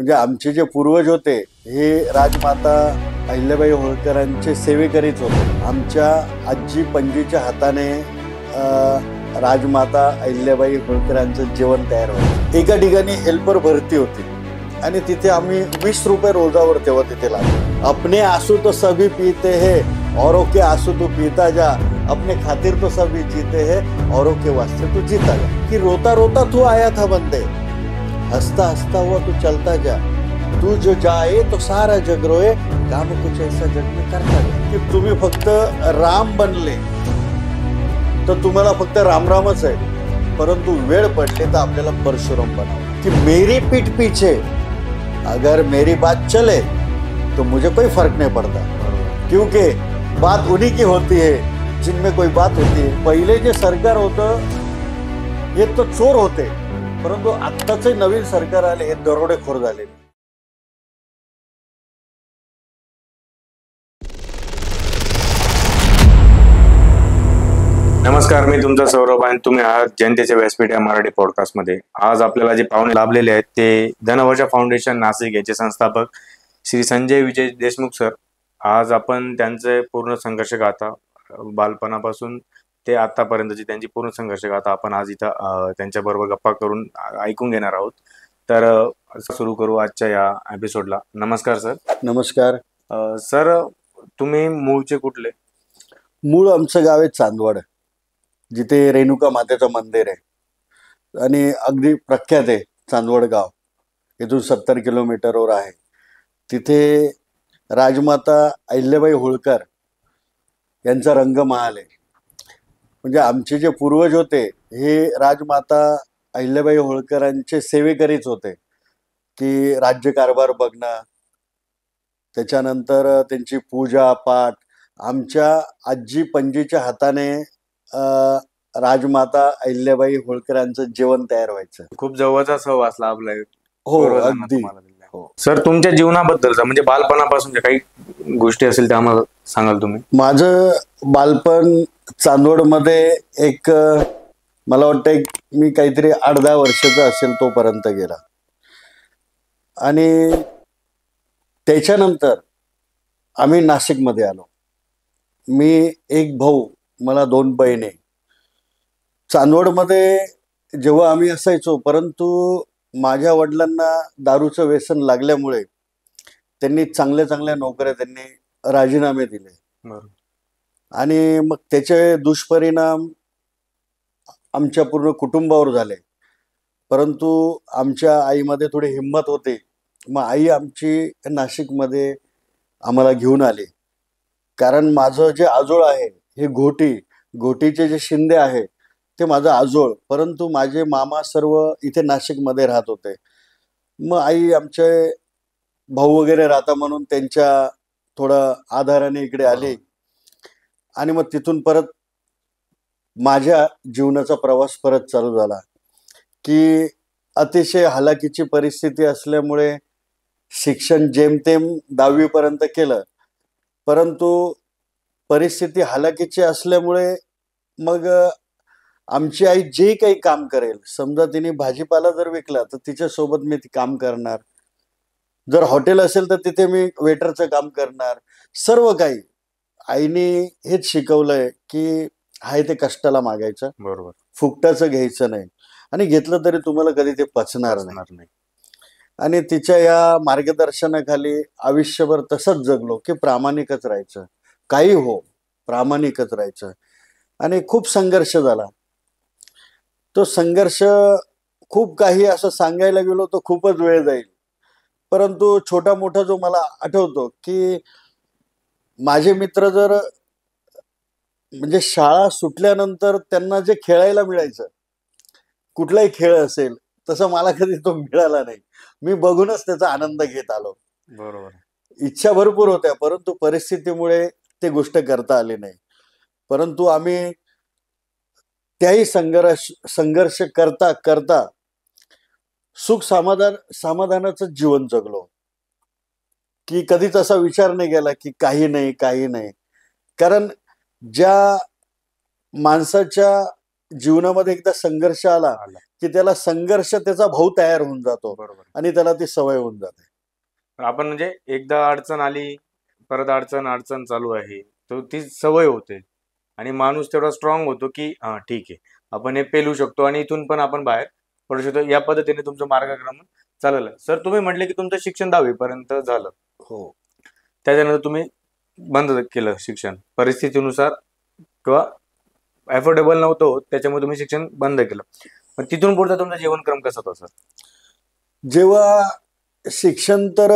म्हणजे आमचे जे पूर्वज होते हे राजमाता अहिल्याबाई होळकरांचे सेवेकरीच होते. आमच्या आजी पणजीच्या हाताने राजमाता अहिल्याबाई होळकरांचं जेवण तयार होतं. एका ठिकाणी हेल्पर भरती होती आणि तिथे आम्ही 20 रुपये रोजावर तेव्हा तिथे लागलो. अपने आंसू तो सभी पीते हैं, औरों के आंसू तो पीता जा, अपने खातिर तो सभी जीते हैं, औरों के वास्ते तो जीता जा. कि रोता रोता तू आया था बंदे, हंसता हंसता हुआ तू चलता जा, तू जो जाए तो सारा जग रोए, काम कुछ ऐसा जग में करता जा. की तुम्ही फक्त राम बनले तर तुम्हाला फक्त रामरामच आहे, परंतु वेळ पडली तर आपल्याला परशुराम बनावं. कि मेरी पीठ पीछे अगर मेरी बात चले तो मुझे कोई फर्क नहीं पड़ता, क्योंकि बात उन्हीं की होती है जिनमें कोई बात होती है. पहिले जे सरकार होतं हे तो चोर होते, परंतु आत्ताचे नवीन सरकार आले हे दरोडेखोर झाले. नमस्कार, मी तुमचा सौरभ आणि तुम्ही आहात जनतेच्या व्यासपीठ या मराठी पॉडकास्टमध्ये. आज आपल्याला जे पाहुणे लाभलेले आहेत ते धनवर्षा फाउंडेशन नाशिक याचे संस्थापक श्री संजय विजय देशमुख सर. आज आपण त्यांचे पूर्ण संघर्ष गाथा, बालपणापासून ते आतापर्यंतची त्यांची पूर्ण संघर्ष गाथा आपण आज इथं त्यांच्या बरोबर गप्पा करून ऐकून घेणार आहोत. तर सुरू करू आजच्या या एपिसोडला. नमस्कार सर. नमस्कार सर, तुम्ही मूळचे कुठले? मूळ आमचं गाव आहे चांदवड, जिथे रेणुका मातेचं मंदिर आहे आणि अगदी प्रख्यात आहे चांदवड गाव. इथून 70 किलोमीटरवर आहे. तिथे राजमाता अहिल्याबाई होळकर यांचा रंगमहाल आहे. म्हणजे आमचे जे पूर्वज होते हे राजमाता अहिल्याबाई होळकरांचे सेवेकरीच होते. की राज्यकारभार बघणं, त्याच्यानंतर त्यांची पूजा पाठ. आमच्या आजी पणजीच्या हाताने राजमाता अहिल्याबाई होळकरांचं जेवण तयार व्हायचं. खूप जवळचा सहवास लाभलाय. हो, अगदी. हो. सर, तुमच्या जीवनाबद्दलचा म्हणजे बालपणापासून काही गोष्टी असेल त्या आम्हाला सांगाल तुम्ही? माझं बालपण चांदवडमध्ये एक, मला वाटतं मी काहीतरी 8-10 वर्षाचा असेल तोपर्यंत गेला. आणि त्याच्यानंतर आम्ही नाशिकमध्ये आलो. मी एक भाऊ, मला 2 बहिणी. चांदवडमध्ये जेव्हा आम्ही असायचो, परंतु माझ्या वडिलांना दारूचं व्यसन लागल्यामुळे त्यांनी चांगल्या चांगल्या नोकऱ्या त्यांनी राजीनामे दिले. आणि मग त्याचे दुष्परिणाम आमच्या पूर्ण कुटुंबावर झाले. परंतु आमच्या आईमध्ये थोडी हिंमत होती. मग आई आमची नाशिकमध्ये आम्हाला घेऊन आली. कारण माझं जे आजोळ आहे हे घोटीचे जे शिंदे आहे ते माझं आजोळ, परंतु माझे मामा सर्व इथे नाशिकमध्ये राहत होते. मग आई आमचे भाऊ वगैरे राहता म्हणून त्यांच्या थोडं आधाराने इकडे आली. आणि मग तिथून परत माझ्या जीवनाचा प्रवास परत चालू झाला. की अतिशय हालाकीची परिस्थिती असल्यामुळे शिक्षण जेमतेम 10वी पर्यंत केलं, परंतु परिस्थिती हालाकीची असल्यामुळे मग आमची आई जे काही काम करेल, समजा तिने भाजीपाला जर विकला तर तिच्यासोबत मी काम करणार, जर हॉटेल असेल तर तिथे मी वेटरचं काम करणार. सर्व काही आईने हेच शिकवलंय की आहे ते कष्टाला मागायचं, बरोबर, फुकटाचं घ्यायचं नाही, आणि घेतलं तरी तुम्हाला कधी ते पचणार नाही. आणि तिच्या या मार्गदर्शनाखाली आयुष्यभर तसंच जगलो की प्रामाणिकच राहायचं, काही हो प्रामाणिकच राहायचं. आणि खूप संघर्ष झाला. तो संघर्ष खूप काही असं सांगायला गेलो तर खूपच वेळ जाईल, परंतु छोटा मोठा जो मला आठवतो की माझे मित्र जर म्हणजे शाळा सुटल्यानंतर त्यांना जे खेळायला मिळायचं, कुठलाही खेळ असेल, तसं मला कधी तो मिळाला नाही. मी बघूनच त्याचा आनंद घेत आलो. बरोबर. इच्छा भरपूर होत्या, परंतु परिस्थितीमुळे ते गोष्ट करता आली नाही. परंतु आम्ही त्याही संघर्ष करता करता सुख समाधानाचं जीवन जगलो. की कधीच असा विचार नाही केला की काही नाही. कारण ज्या माणसाच्या जीवनामध्ये एकदा संघर्ष आला की त्याला संघर्ष त्याचा भाऊ तयार होऊन जातो बरोबर. आणि त्याला ती सवय होऊन जाते. आपण म्हणजे एकदा अडचण आली, परत अडचण चालू आहे, तर ती सवय होते आणि माणूस तेवढा स्ट्रॉंग होतो की हा ठीक आहे, आपण हे पेलू शकतो आणि इथून पण आपण बाहेर पडू शकतो. या पद्धतीने तुमचं मार्गक्रमण चाललं. सर, तुम्ही म्हटले की तुमचं शिक्षण 10वी पर्यंत झालं. हो. त्याच्यानंतर तुम्ही बंद केलं शिक्षण परिस्थितीनुसार, किंवा अफोर्डेबल नव्हतं होत, त्याच्यामुळे तुम्ही शिक्षण बंद केलं. पण तिथून पुढचा तुमचा जीवनक्रम कसा होता सर? जेव्हा शिक्षण तर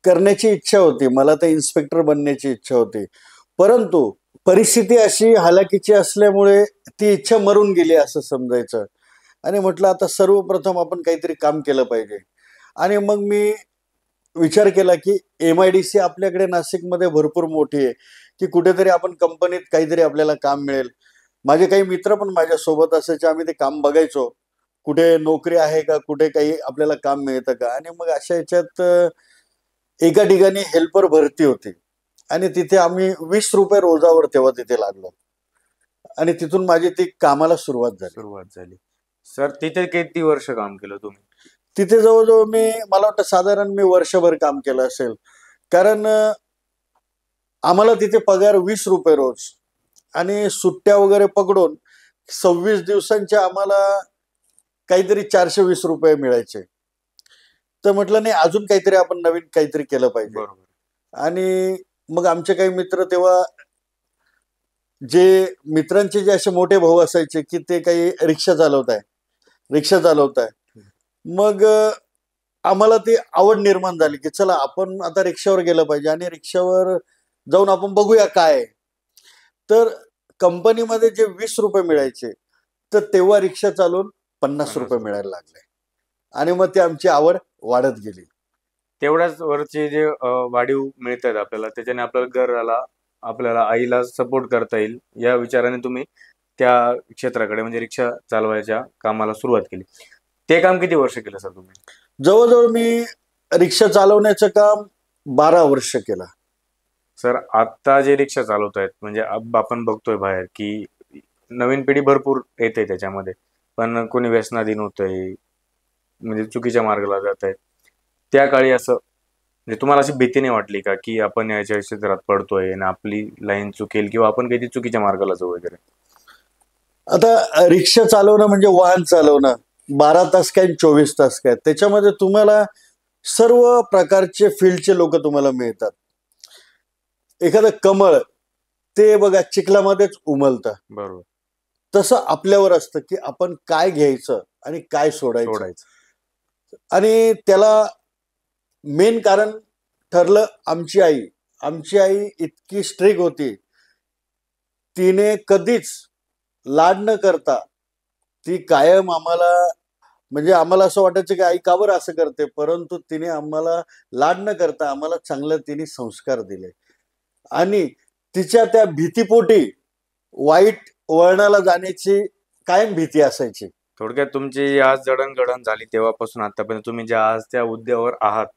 करण्याची इच्छा होती, मला तर इन्स्पेक्टर बनण्याची इच्छा होती, परंतु परिस्थिती अशी हालाकीची असल्यामुळे ती इच्छा मरून गेली असं समजायचं. आणि म्हटलं आता सर्वप्रथम आपण काहीतरी काम केलं पाहिजे. आणि मग मी विचार केला की MIDC आपल्याकडे नाशिकमध्ये भरपूर मोठी आहे, की कुठेतरी आपण कंपनीत काहीतरी आपल्याला काम मिळेल. माझे काही मित्र पण माझ्यासोबत असायचे, आम्ही ते काम बघायचो, कुठे नोकरी आहे का, कुठे काही आपल्याला काम मिळतं का. आणि मग अशा याच्यात एका ठिकाणी हेल्पर भरती होती आणि तिथे आम्ही 20 रुपये रोजावर तेव्हा तिथे लागलो आणि तिथून माझी ती कामाला सुरुवात झाली. सर, तिथे किती वर्ष काम केलं तुम्ही? तिथे जवळजवळ मला वाटतं साधारण मी वर्षभर काम केलं असेल, कारण आम्हाला तिथे पगार 20 रुपये रोज आणि सुट्ट्या वगैरे पकडून 26 दिवसांच्या आम्हाला काहीतरी 420 रुपये मिळायचे. तर म्हटलं नाही, अजून काहीतरी आपण नवीन काहीतरी केलं पाहिजे. बरोबर. आणि मग आमचे काही मित्र तेव्हा, जे मित्रांचे जे असे मोठे भाऊ असायचे की ते काही रिक्षा चालवत आहे, मग आम्हाला ती आवड निर्माण झाली की चला आपण आता रिक्षावर गेलं पाहिजे आणि रिक्षावर जाऊन आपण बघूया काय आहे. तर कंपनीमध्ये जे 20 रुपये मिळायचे, तर तेव्हा रिक्षा चालून 50 रुपये मिळायला लागले आणि मग ती आमची आवड वाढत गेली. तेवढ्याच वरचे जे वाढीव मिळतात आपल्याला, त्याच्याने आपल्याला घराला, आपल्याला आईला सपोर्ट करता येईल, या विचाराने तुम्ही त्या क्षेत्राकडे म्हणजे रिक्षा चालवायच्या कामाला सुरुवात केली. ते काम किती वर्ष केलं सर तुम्ही? जवळजवळ मी रिक्षा चालवण्याचं काम 12 वर्ष केलं. सर, आता जे रिक्षा चालवत आहेत, म्हणजे आपण बघतोय बाहेर की नवीन पिढी भरपूर येते त्याच्यामध्ये, पण कोणी व्यसनाधीन होतंय, म्हणजे चुकीच्या मार्गाला जात आहेत. त्या काळी असं म्हणजे तुम्हाला अशी भीती नाही वाटली का की आपण याच्या क्षेत्रात पडतोय आणि आपली लाईन चुकेल किंवा आपण काही चुकीच्या मार्गाला जाऊ वगैरे? आता रिक्षा चालवणं म्हणजे वाहन चालवणं, 12 तास काय 24 तास काय, त्याच्यामध्ये तुम्हाला सर्व प्रकारचे फील्डचे लोक तुम्हाला मिळतात. एखादं कमळ ते बघा चिखलामध्येच उमलतं, बरोबर. तसं आपल्यावर असतं की आपण काय घ्यायचं आणि काय सोडायचं. आणि त्याला मेन कारण ठरलं आमची आई इतकी स्ट्रिक्ट होती, तिने कधीच लाड न करता ती कायम आम्हाला, म्हणजे आम्हाला असं वाटायचं की आई का बरं असं करते, परंतु तिने आम्हाला लाड न करता आम्हाला चांगलं तिने संस्कार दिले. आणि तिच्या त्या भीतीपोटी वाईट वळणाला जाण्याची कायम भीती असायची. थोडक्यात तुमची आज जडणघडण झाली तेव्हापासून आतापर्यंत तुम्ही ज्या आज त्या हुद्द्यावर आहात,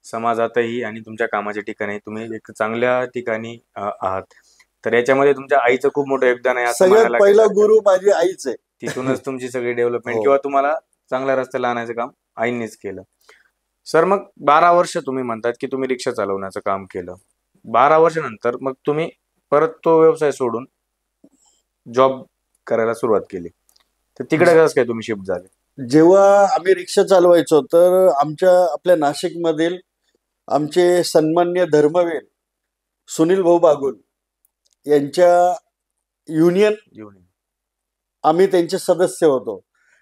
समाजातही आणि तुमच्या कामाच्या ठिकाणी तुम्ही एक चांगल्या ठिकाणी आहात, तर याच्यामध्ये तुमच्या आईचं खूप मोठं योगदान आहे असं सगळ्यात म्हणायला पहिला काही हरकत गुरु नाही. माझी आईच आहे. तिथूनच तुमची सगळी डेव्हलपमेंट हो. किंवा तुम्हाला चांगल्या रस्त्याला आणायचं काम आईंनीच केलं. सर, मग 12 वर्ष तुम्ही म्हणतात की तुम्ही रिक्षा चालवण्याचं काम केलं. 12 वर्षानंतर मग तुम्ही परत तो व्यवसाय सोडून जॉब करायला सुरुवात केली, तर तिकडे कसं काय तुम्ही शिफ्ट झाले? जेव्हा आम्ही रिक्षा चालवायचो, तर आपल्या नाशिकमधील आमचे सन्मान्य धर्मवीर सुनील भाऊ बागुल यांच्या युनियन आम्ही त्यांचे सदस्य होतो,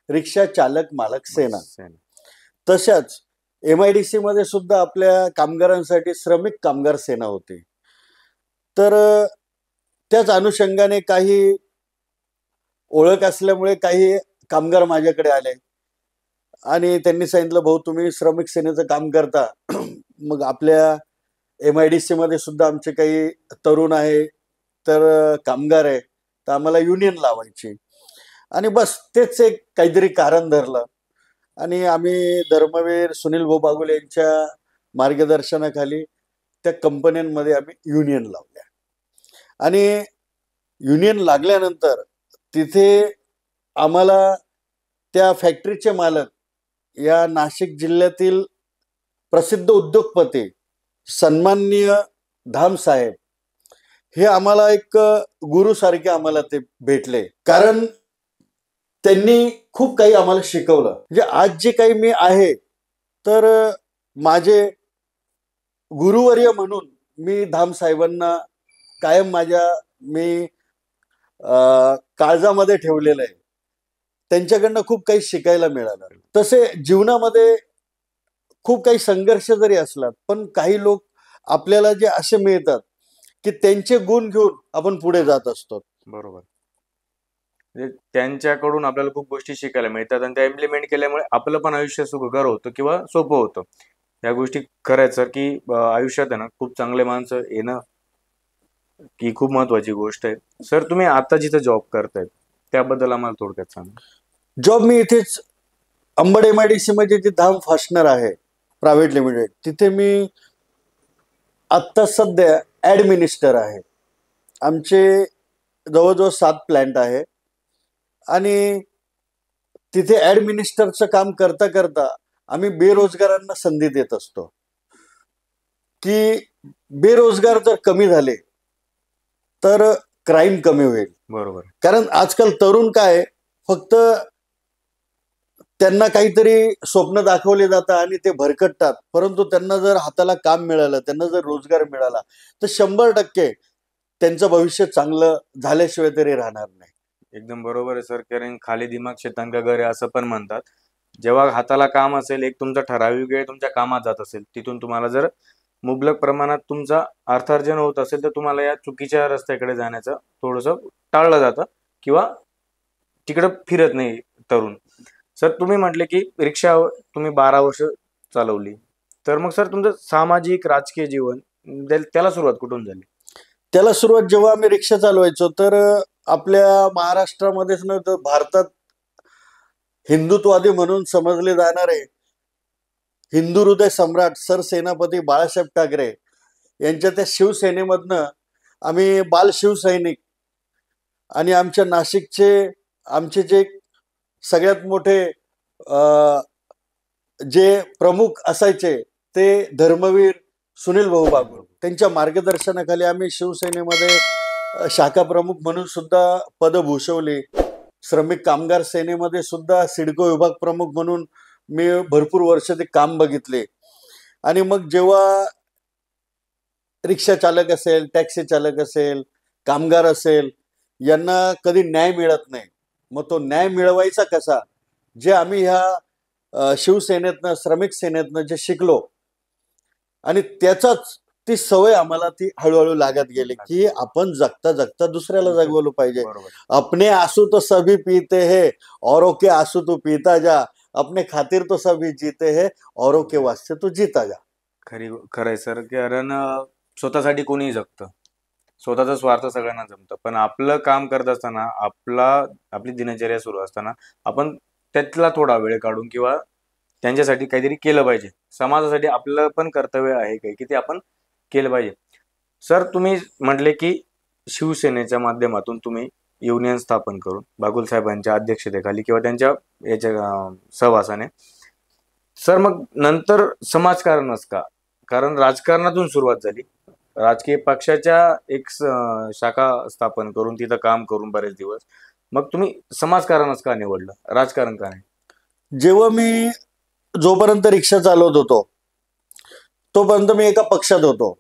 रिक्षा चालक मालक सेना. तशाच MIDC मध्ये सुद्धा आपल्या कामगारांसाठी श्रमिक कामगार सेना होती. तर त्याच अनुषंगाने काही ओळख असल्यामुळे काही कामगार माझ्याकडे आले आणि त्यांनी सांगितलं, भाऊ तुम्ही श्रमिक सेनेचं काम करता, मग आपल्या MIDC मध्ये सुद्धा आमचे काही तरुण आहे, तर कामगार आहे, तर आम्हाला युनियन लावायची. आणि बस तेच एक काहीतरी कारण धरलं आणि आम्ही धर्मवीर सुनील भाऊ बागुल यांच्या मार्गदर्शनाखाली त्या कंपन्यांमध्ये आम्ही युनियन लावल्या. आणि युनियन लागल्यानंतर तिथे आम्हाला त्या फॅक्टरीचे मालक या नाशिक जिल्ह्यातील प्रसिद्ध उद्योगपती सन्माननीय धाम साहेब हे आम्हाला एक गुरुसारखे आम्हाला ते भेटले. कारण त्यांनी खूप काही आम्हाला शिकवलं. म्हणजे आज जे काही मी आहे तर माझे गुरुवर्य म्हणून मी धाम साहेबांना कायम मी काळजामध्ये ठेवलेलं आहे. त्यांच्याकडनं खूप काही शिकायला मिळालं. तसे जीवनामध्ये खूप काही संघर्ष जरी असला पण काही लोक आपल्याला जे असे मिळतात की त्यांचे गुण घेऊन आपण पुढे जात असतो. बरोबर. म्हणजे त्यांच्याकडून आपल्याला खूप गोष्टी शिकायला मिळतात आणि त्या इम्प्लिमेंट केल्यामुळे आपलं पण आयुष्य सुखकर होतं किंवा सोपं होतं. या गोष्टी करायचं की आयुष्यात आहे ना खूप चांगले माणसं येणं ही खूप महत्वाची गोष्ट आहे. सर, तुम्ही आता जिथे जॉब करतायत त्याबद्दल आम्हाला थोडक्यात सांगा. जॉब मी इथेच अंबड MIDC मध्ये जे धाम फास्टनर आहे प्रायव्हेट लिमिटेड तिथे मी आत्ता सध्या ॲडमिनिस्टर आहे. आमचे जवळजवळ 7 प्लॅन्ट आहे आणि तिथे ॲडमिनिस्टरचं काम करता करता आम्ही बेरोजगारांना संधी देत असतो की बेरोजगार जर कमी झाले तर क्राईम कमी होईल. बरोबर. कारण आजकाल तरुण काय फक्त त्यांना काहीतरी स्वप्न दाखवले जातात आणि ते भरकटतात. परंतु त्यांना जर हाताला काम मिळालं, त्यांना जर रोजगार मिळाला तर 100% त्यांचं भविष्य चांगलं झाल्याशिवाय तरी राहणार नाही. एकदम बरोबर आहे सर. कारण खाली दिमाग शैतान का घर आहे असं पण म्हणतात. जेव्हा हाताला काम असेल, एक तुमचा ठराविक वेळ तुमच्या कामात जात असेल, तिथून तुम्हाला जर मुबलक प्रमाणात तुमचा अर्थार्जन होत असेल तर तुम्हाला या चुकीच्या रस्त्याकडे जाण्याचं थोडंसं टाळलं जातं किंवा तिकडे फिरत नाही तरुण. सर, तुम्ही म्हटले की रिक्षा तुम्ही 12 वर्ष चालवली, तर मग सर तुमचं सामाजिक राजकीय जीवन त्याला सुरुवात कुठून झाली? त्याला सुरुवात जेव्हा आम्ही रिक्षा चालवायचो तर आपल्या महाराष्ट्रामध्येच नव्हतं, भारतात हिंदुत्ववादी म्हणून समजले जाणारे हिंदू हृदय सम्राट सरसेनापती बाळासाहेब ठाकरे यांच्या त्या शिवसेनेमधनं आम्ही बाल शिवसैनिक आणि आमच्या नाशिकचे आमचे जे सगळ्यात मोठे जे प्रमुख असायचे ते धर्मवीर सुनील भाऊ बागुल त्यांच्या मार्गदर्शनाखाली आम्ही शिवसेनेमध्ये शाखा प्रमुख म्हणून सुद्धा पद भूषवली. श्रमिक कामगार सेनेमध्ये सुद्धा सिडको विभाग प्रमुख म्हणून मी भरपूर वर्ष ते काम बघितले. आणि मग जेव्हा रिक्षा चालक असेल, टॅक्सी चालक असेल, कामगार असेल, यांना कधी न्याय मिळत नाही. मग तो न्याय मिळवायचा कसा, जे आम्ही ह्या शिवसेनेतनं श्रमिक सेनेतनं जे शिकलो आणि त्याचाच ती सवय आम्हाला ती हळूहळू लागत गेली की आपण जगता जगता दुसऱ्याला जगवलं पाहिजे. अपने आंसू तो सभी पीते हैं, औरों के आंसू तो पीता जा, अपने खातिर तो सभी जीते हैं, औरों के वास्ते तो जीता जा. खरंय सर. कारण स्वतःसाठी कोणीही जगतं, स्वतःचा स्वार्थ सगळ्यांना जमतं, पण आपलं काम करत असताना आपली दिनचर्या सुरू असताना आपण त्यातला थोडा वेळ काढून किंवा त्यांच्यासाठी काहीतरी केलं पाहिजे. समाजासाठी आपलं पण कर्तव्य आहे काही की ते आपण केलं पाहिजे. सर, तुम्ही म्हटले की शिवसेनेच्या माध्यमातून तुम्ही युनियन स्थापन करून बागुल साहेबांच्या अध्यक्षतेखाली किंवा त्यांच्या याच्या सहवासाने, सर मग नंतर समाजकारणच का? कारण राजकारणातून सुरुवात झाली, राजकीय पक्षाच्या एक शाखा स्थापन करून तिथं काम करून बरेच दिवस, मग तुम्ही समाजकारणच का निवडलं, राजकारण का नाही? जेव्हा मी जोपर्यंत रिक्षा चालवत होतो तोपर्यंत मी एका पक्षात होतो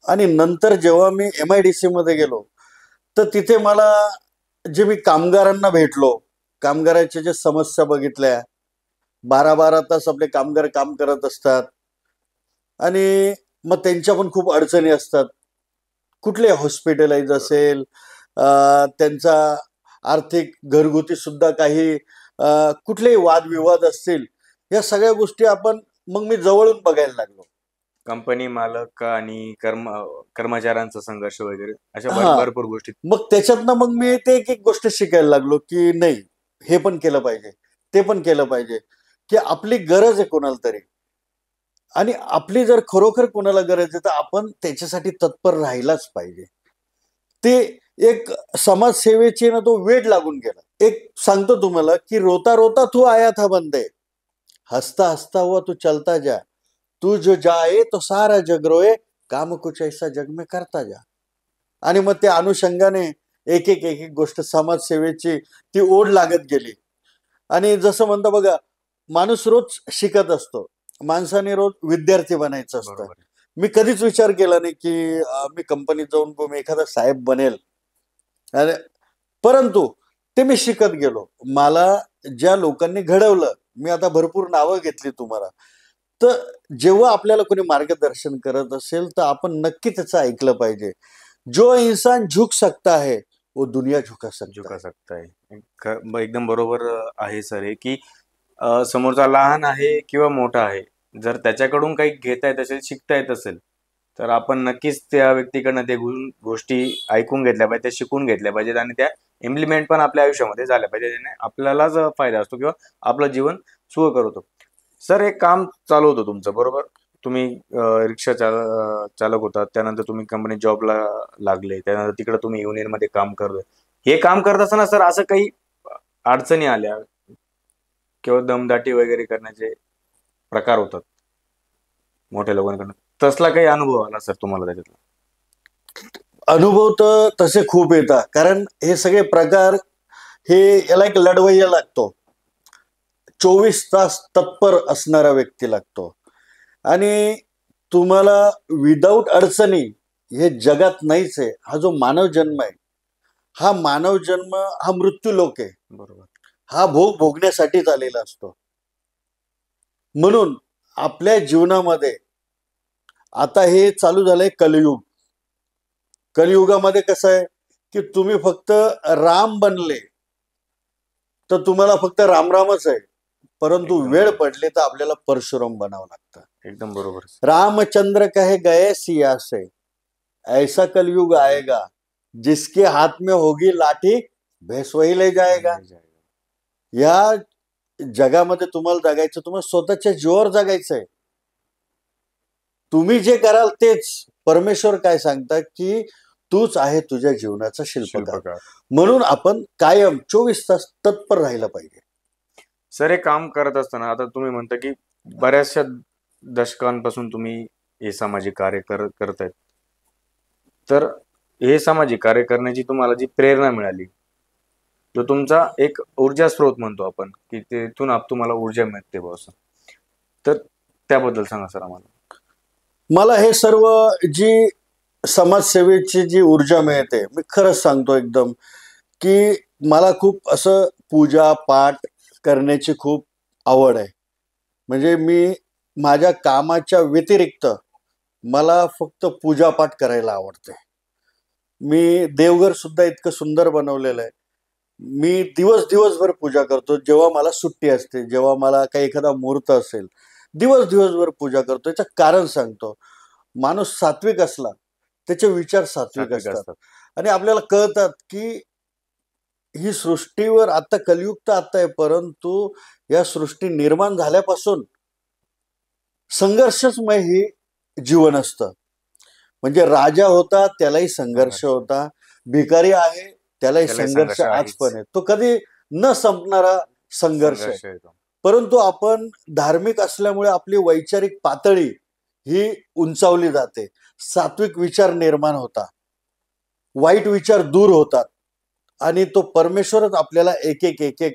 आणि नंतर जेव्हा मी MIDC मध्ये गेलो तर तिथे मला जे मी कामगारांना भेटलो, कामगारांच्या ज्या समस्या बघितल्या, 12-12 तास आपले कामगार काम करत असतात आणि मग त्यांच्या पण खूप अडचणी असतात. कुठले हॉस्पिटलाइज असेल, त्यांचा आर्थिक घरगुती सुद्धा काही कुठलेही वादविवाद असतील, या सगळ्या गोष्टी मग मी जवळून बघायला लागलो. कंपनी मालक आणि कर्मचाऱ्यांचा संघर्ष वगैरे अशा भरपूर गोष्टी. मग त्याच्यातनं मग मी ते एक एक गोष्ट शिकायला लागलो की नाही, हे पण केलं पाहिजे, ते पण केलं पाहिजे, की आपली गरज आहे कोणाला तरी, आणि आपली जर खरोखर कोणाला गरज आहे तर आपण त्याच्यासाठी तत्पर राहिलाच पाहिजे. ते एक समाजसेवेची ना तो वेड लागून गेला. एक सांगतो तुम्हाला की रोता रोता तू आया था बंदे, हसता हसता हुआ तू चलता जा, तू जो जाए तो सारा जग रोए, काम कुछ ऐसा जग में करता जा. आणि मग त्या अनुषंगाने एक एक एक एक गोष्ट समाजसेवेची ती ओढ लागत गेली. आणि जसं म्हणतो बघा, माणूस रोज शिकत असतो, माणसाने रोज विद्यार्थी बनायचं असतं. बरोबर. मी कधीच विचार केला नाही की मी कंपनीत जाऊन मी एखादा साहेब बनेल. आणि परंतु ते मी शिकत गेलो. मला ज्या लोकांनी घडवलं, मी आता भरपूर नावं घेतली तुम्हाला, तर जेव्हा आपल्याला कोणी मार्गदर्शन करत असेल तर आपण नक्की त्याचं ऐकलं पाहिजे. जो इंसान झुक सकता है वो दुनिया झुका झुका सकता है. सकता है. एकदम बरोबर आहे सर हे की समोरचा लहान आहे किंवा मोठा आहे, जर त्याच्याकडून काही घेता येत असेल, शिकता येत असेल, तर आपण नक्कीच त्या व्यक्तीकडनं ते गोष्टी ऐकून घेतल्या पाहिजे, त्या शिकून घेतल्या पाहिजेत आणि त्या इम्प्लिमेंट पण आपल्या आयुष्यामध्ये झाल्या पाहिजे. त्याने आपल्यालाच फायदा असतो किंवा आपलं जीवन सुखकर होतं. सर एक काम चालू होतं तुमचं, बरोबर? तुम्ही रिक्षा चालक होता, त्यानंतर तुम्ही कंपनीत जॉबला लागले, त्यानंतर तिकडे तुम्ही युनियनमध्ये काम करतोय. हे काम करत असताना सर असं काही अडचणी आल्या किंवा दमदाटी वगैरे करण्याचे प्रकार होतात मोठ्या लोकांकडून, तसला काही अनुभव आला सर तुम्हाला त्याच्यातला? अनुभव तर तसे खूप येतात, कारण हे सगळे प्रकार हे याला एक लढवय्या लागतो, 24 तास तत्पर असणारा व्यक्ती लागतो. आणि तुम्हाला विदाऊट अडचणी हे जगात नाहीच आहे. हा जो मानव जन्म आहे, हा मानव जन्म हा मृत्यू लोक आहे. बरोबर. हा भोग भोगण्यासाठीच आलेला असतो. म्हणून आपल्या जीवनामध्ये आता हे चालू झालंय कलियुग. कलियुगामध्ये कसं आहे की तुम्ही फक्त राम बनले तर तुम्हाला फक्त रामरामच आहे, परंतु एकदम वेळ बरोबर. पडली तर आपल्याला परशुराम बनावं लागतं. एकदम बरोबर. रामचंद्र कहे गए सिया से, ऐसा कलयुग आएगा जिसके हाथ में होगी लाठी भैंस वही ले जाएगा. या जगामध्ये तुम्हाला जगायचं, तुम्हाला स्वतःच्या जीवावर जगायचंय. तुम्ही जे कराल तेच. परमेश्वर काय सांगतात की तूच आहे तुझ्या जीवनाचा शिल्पकार. म्हणून आपण कायम 24 तास तत्पर राहिलं पाहिजे. सर हे काम करत असताना आता तुम्ही म्हणता की बऱ्याचशा दशकांपासून तुम्ही हे सामाजिक कार्य करतायत, तर हे सामाजिक कार्य करण्याची तुम्हाला जी प्रेरणा मिळाली, जो तुमचा एक ऊर्जा स्रोत म्हणतो आपण, की तिथून तुम्हाला ऊर्जा मिळते असं, तर त्याबद्दल सांगा सर आम्हाला. मला हे सर्व जी समाजसेवेची जी ऊर्जा मिळते, मी खरंच सांगतो एकदम की मला खूप असं पूजा पाठ करण्याची खूप आवड आहे. म्हणजे मी माझ्या कामाच्या व्यतिरिक्त मला फक्त पूजापाठ करायला आवडते. मी देवघर सुद्धा इतकं सुंदर बनवलेलं आहे. मी दिवसभर पूजा करतो. जेव्हा मला सुट्टी असते, जेव्हा मला काही एखादा मुहूर्त असेल, दिवसभर पूजा करतो. याचं कारण सांगतो. माणूस सात्विक असला, त्याचे विचार सात्विक असतात. आणि आपल्याला कळतात की ही सृष्टीवर आता कलियुग तर आता आहे, परंतु या सृष्टी निर्माण झाल्यापासून संघर्षमय ही जीवन असतं. म्हणजे राजा होता त्यालाही संघर्ष होता, भिकारी आहे त्यालाही संघर्ष आज पण आहे. तो कधी न संपणारा संघर्ष आहे. परंतु आपण धार्मिक असल्यामुळे आपली वैचारिक पातळी ही उंचावली जाते. सात्विक विचार निर्माण होता, वाईट विचार दूर होतात आणि तो परमेश्वरच आपल्याला एक एक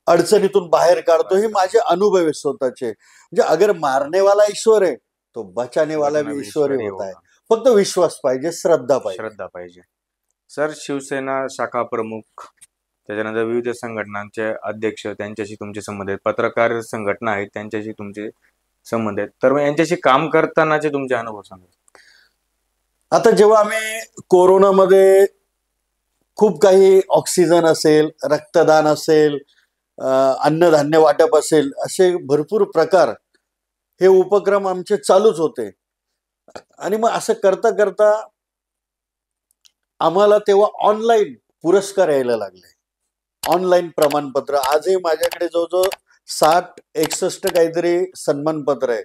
अडचणीतून बाहेर काढतो. ही माझे अनुभव आहे स्वतःचे. म्हणजे अगर मारने वाला ईश्वर आहे तो बचाने वाला भी ईश्वर ही होता है. फक्त विश्वास पाहिजे, श्रद्धा पाहिजे. सर शिवसेना शाखा प्रमुख, त्याच्यानंतर विविध संघटनांचे अध्यक्ष, त्यांच्याशी तुमचे संबंध आहेत, पत्रकार संघटना आहेत त्यांच्याशी तुमचे संबंध आहेत, तर यांच्याशी काम करतानाचे तुमचे अनुभव सांगा. आता जेव्हा आम्ही कोरोनामध्ये खूप काही ऑक्सिजन असेल, रक्तदान असेल, अन्नधान्य वाटप असेल, असे भरपूर प्रकार हे उपक्रम आमचे चालूच होते. आणि मग असं करता करता आम्हाला तेव्हा ऑनलाईन पुरस्कार यायला लागले, ऑनलाईन प्रमाणपत्र. आजही माझ्याकडे जवळजवळ 60-61 काहीतरी सन्मानपत्र आहे,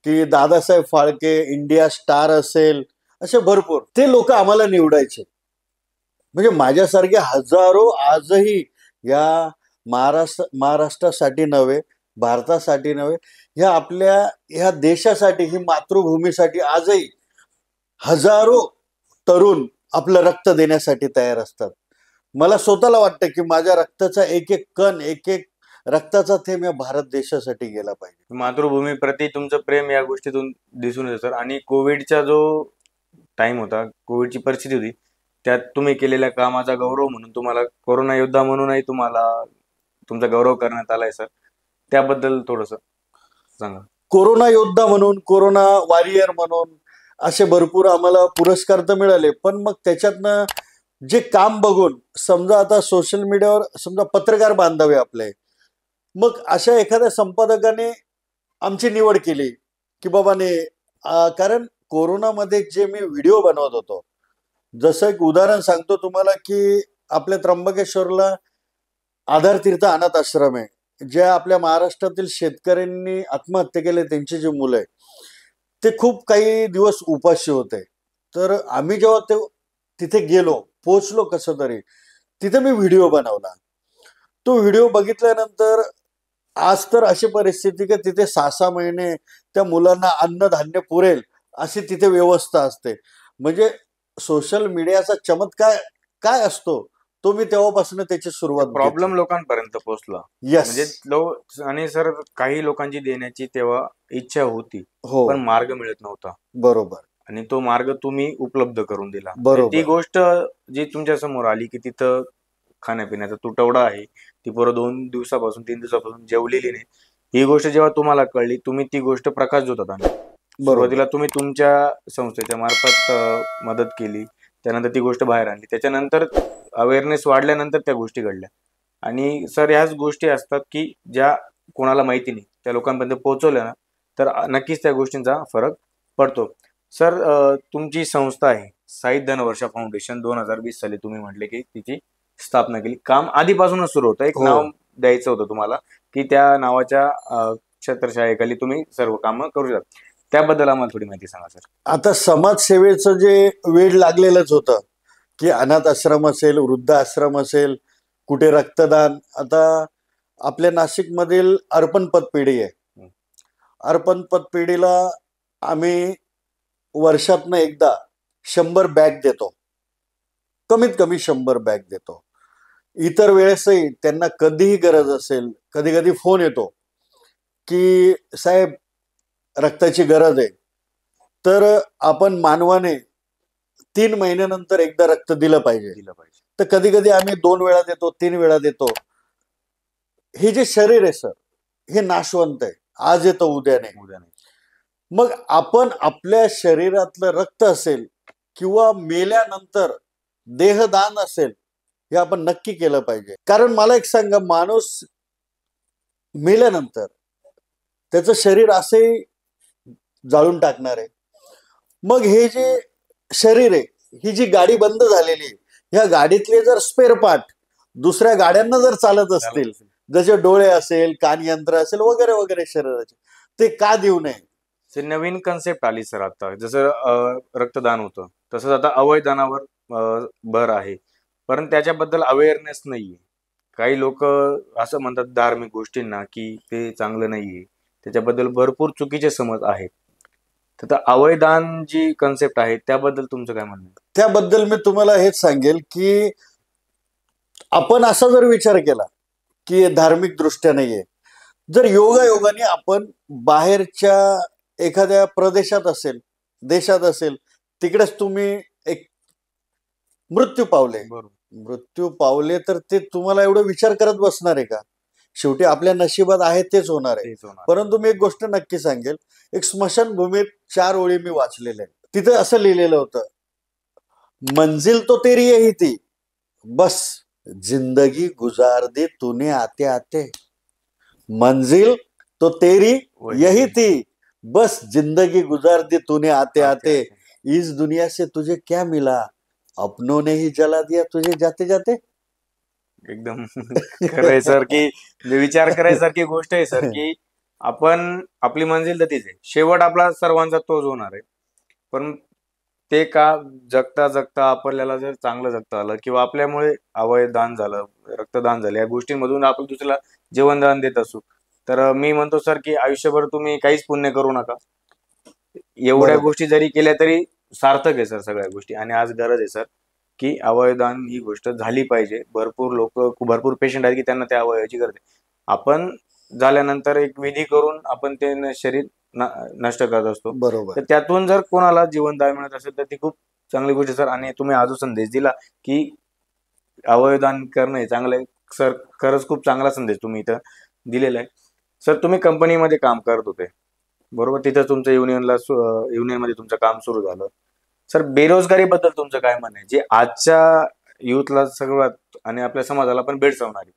की दादासाहेब फाळके, इंडिया स्टार असेल, असे भरपूर. ते लोक आम्हाला निवडायचे म्हणजे माझ्यासारखे हजारो आजही या महाराष्ट्रासाठी नव्हे, भारतासाठी नव्हे, ह्या देशासाठी, ही मातृभूमीसाठी आजही हजारो तरुण आपलं रक्त देण्यासाठी तयार असतात. मला स्वतःला वाटतं की माझ्या रक्ताचा एक एक कण, एक एक रक्ताचा थेंब या भारत देशासाठी गेला पाहिजे. मातृभूमीप्रती तुमचं प्रेम या गोष्टीतून दिसून येतं सर. आणि कोविडचा जो टाइम होता, कोविडची परिस्थिती होती, त्यात तुम्ही केलेल्या कामाचा गौरव म्हणून तुम्हाला कोरोना योद्धा म्हणूनही तुम्हाला तुमचा गौरव करण्यात आलाय सर. त्याबद्दल थोडंसं सांगा. कोरोना योद्धा म्हणून, कोरोना वॉरियर म्हणून असे भरपूर आम्हाला पुरस्कार तर मिळाले, पण मग त्याच्यातनं जे काम बघून, समजा आता सोशल मीडियावर समजा पत्रकार बांधवे आपले, मग अशा एखाद्या संपादकाने आमची निवड केली की बाबाने, कारण कोरोनामध्ये जे मी व्हिडिओ बनवत होतो, जसं एक उदाहरण सांगतो तुम्हाला की आपल्या त्र्यंबकेश्वरला आधार तीर्थ अनाथ आश्रम आहे, ज्या आपल्या महाराष्ट्रातील शेतकऱ्यांनी आत्महत्या केले, त्यांची जी मुलं आहे ते खूप काही दिवस उपाशी होते. तर आम्ही जेव्हा तिथे गेलो, पोचलो कसं तरी, तिथे मी व्हिडिओ बनवला. तो व्हिडिओ बघितल्यानंतर आज तर अशी परिस्थिती की तिथे 6-6 महिने त्या मुलांना अन्नधान्य पुरेल अशी तिथे व्यवस्था असते. म्हणजे सोशल मीडियाचा चमत्कार काय असतो तो मी तेव्हापासून त्याची सुरुवात. प्रॉब्लेम लोकांपर्यंत पोहोचला. यस. म्हणजे आणि सर काही लोकांची देण्याची तेव्हा इच्छा होती, हो, पण मार्ग मिळत नव्हता. बरोबर. आणि तो मार्ग तुम्ही उपलब्ध करून दिला. बरोबर. ती गोष्ट जी तुमच्या समोर आली की तिथं खाण्यापिण्याचा तुटवडा आहे, ती पोरं 2 दिवसापासून 3 दिवसापासून जेवलेली नाही, ही गोष्ट जेव्हा तुम्हाला कळली, तुम्ही ती गोष्ट प्रकाशझोतात आणली. सुरुवातीला तुम्ही तुमच्या संस्थेच्या मार्फत मदत केली, त्यानंतर ती गोष्ट बाहेर आणली, त्याच्यानंतर अवेअरनेस वाढल्यानंतर त्या गोष्टी घडल्या. आणि सर ह्याच गोष्टी असतात की ज्या कोणाला माहिती नाही त्या लोकांपर्यंत पोहोचवल्या ना, तर नक्कीच त्या गोष्टींचा फरक पडतो. सर, तुमची संस्था आहे साई धनवर्षा फाउंडेशन, 2020 साली तुम्ही म्हटले की तिची स्थापना केली. काम आधीपासूनच सुरू होतं, एक नाव द्यायचं होतं तुम्हाला की त्या नावाच्या छत्रछायेखाली तुम्ही सर्व कामं करू शकता. त्याबद्दल आम्हाला थोडी माहिती सांगा सर. आता समाजसेवेचं जे वेळ लागलेलंच होतं की अनाथ आश्रम असेल, वृद्ध आश्रम असेल, कुठे रक्तदान. आता आपल्या नाशिकमधील अर्पण पतपेढी आहे, अर्पण पतपेढीला आम्ही वर्षातनं एकदा 100 बॅग देतो, कमीत कमी 100 बॅग देतो. इतर वेळेसही त्यांना कधीही गरज असेल, कधी कधी फोन येतो की साहेब रक्ताची गरज आहे, तर आपण मानवाने 3 महिन्यानंतर एकदा रक्त दिलं पाहिजे. तर कधी कधी आम्ही 2 वेळा देतो, 3 वेळा देतो. हे जे शरीर आहे सर, हे नाशवंत आहे, आज येतं उद्या नाही. मग आपण आपल्या शरीरातलं रक्त असेल किंवा मेल्यानंतर देहदान असेल, हे आपण नक्की केलं पाहिजे. कारण मला एक सांगा, माणूस मेल्यानंतर त्याचं शरीर असे जाळून टाकणार आहे. मग हे जे शरीर आहे, ही जी गाडी बंद झालेली आहे, ह्या गाडीतले जर स्पेअर पार्ट दुसऱ्या गाड्यांना जर चालत असतील, जसे डोळे असेल, कान यंत्र असेल, वगैरे वगैरे शरीराचे, ते का देऊ नये. नवीन कन्सेप्ट आली सर आता. जसं रक्तदान होतं तसंच आता अवयदानावर भर आहे, परंतु त्याच्याबद्दल अवेअरनेस नाहीये. काही लोक असं म्हणतात धार्मिक गोष्टींना की ते चांगलं नाहीये, त्याच्याबद्दल भरपूर चुकीचे समज आहेत. तर अवयदान जी कन्सेप्ट आहे त्याबद्दल तुमचं काय म्हणणं? त्याबद्दल मी तुम्हाला हेच सांगेल की आपण असा जर विचार केला की धार्मिक दृष्ट्या नाहीये, जर योगायोगाने आपण बाहेरच्या एखाद्या प्रदेशात असेल, देशात असेल, तिकडेच तुम्ही एक मृत्यू पावले, तर ते तुम्हाला एवढं विचार करत बसणार आहे का? शेवटी आपल्या नशिबात आहे तेच होणार आहे. परंतु मी एक गोष्ट नक्की सांगेल, एक स्मशानभूमीत 4 ओळी मी वाचलेल्या आहेत. तिथे असं लिहिलेलं होतं, मंजिल तो तेरी यही थी, बस जिंदगी गुजार दी तूने आते आते. मंजिल तो तेरी यही थी, बस जिंदगी गुजार दी तूने आते आते. इस दुनिया से तुझे क्या मिला, अपनों ने ही जला दिया तुझे जाते जाते. एकदम खरंय सर, की विचार करायसारखी गोष्ट आहे सर, की आपण आपली मंजिल तर तीच आहे, शेवट आपला सर्वांचा तोच होणार आहे. पण ते का जगता जगता आपल्याला जर चांगलं जगता आलं किंवा आपल्यामुळे अवयवदान झालं, रक्तदान झालं, या गोष्टींमधून आपण दुसऱ्याला जीवनदान देत असू, तर मी म्हणतो सर की आयुष्यभर तुम्ही काहीच पुण्य करू नका. एवढ्या बरोबर. गोष्टी जरी केल्या तरी सार्थक आहे सर सगळ्या गोष्टी. आणि आज गरज आहे सर की अवयवदान ही गोष्ट झाली पाहिजे. भरपूर लोक, भरपूर पेशंट आहेत की त्यांना त्या अवयवाची गरज आहे. आपण झाल्यानंतर एक विधी करून आपण ते शरीर नष्ट करत असतो. बरोबर. तर त्यातून जर कोणाला जीवनदान मिळत असेल तर ती खूप चांगली गोष्ट आहे सर. आणि तुम्ही हा जो संदेश दिला की अवयवदान करणं हे चांगलं आहे सर, खरंच खूप चांगला संदेश तुम्ही इथं दिलेला आहे. सर तुम्ही कंपनीमध्ये काम करत होते बरोबर, तिथं तुमचं युनियनमध्ये तुमचं काम सुरू झालं. सर बेरोजगारीबद्दल तुमचं काय म्हणणं आहे, जे आजच्या युथला सर्वात आणि आपल्या समाजाला पण भेडसावणारी?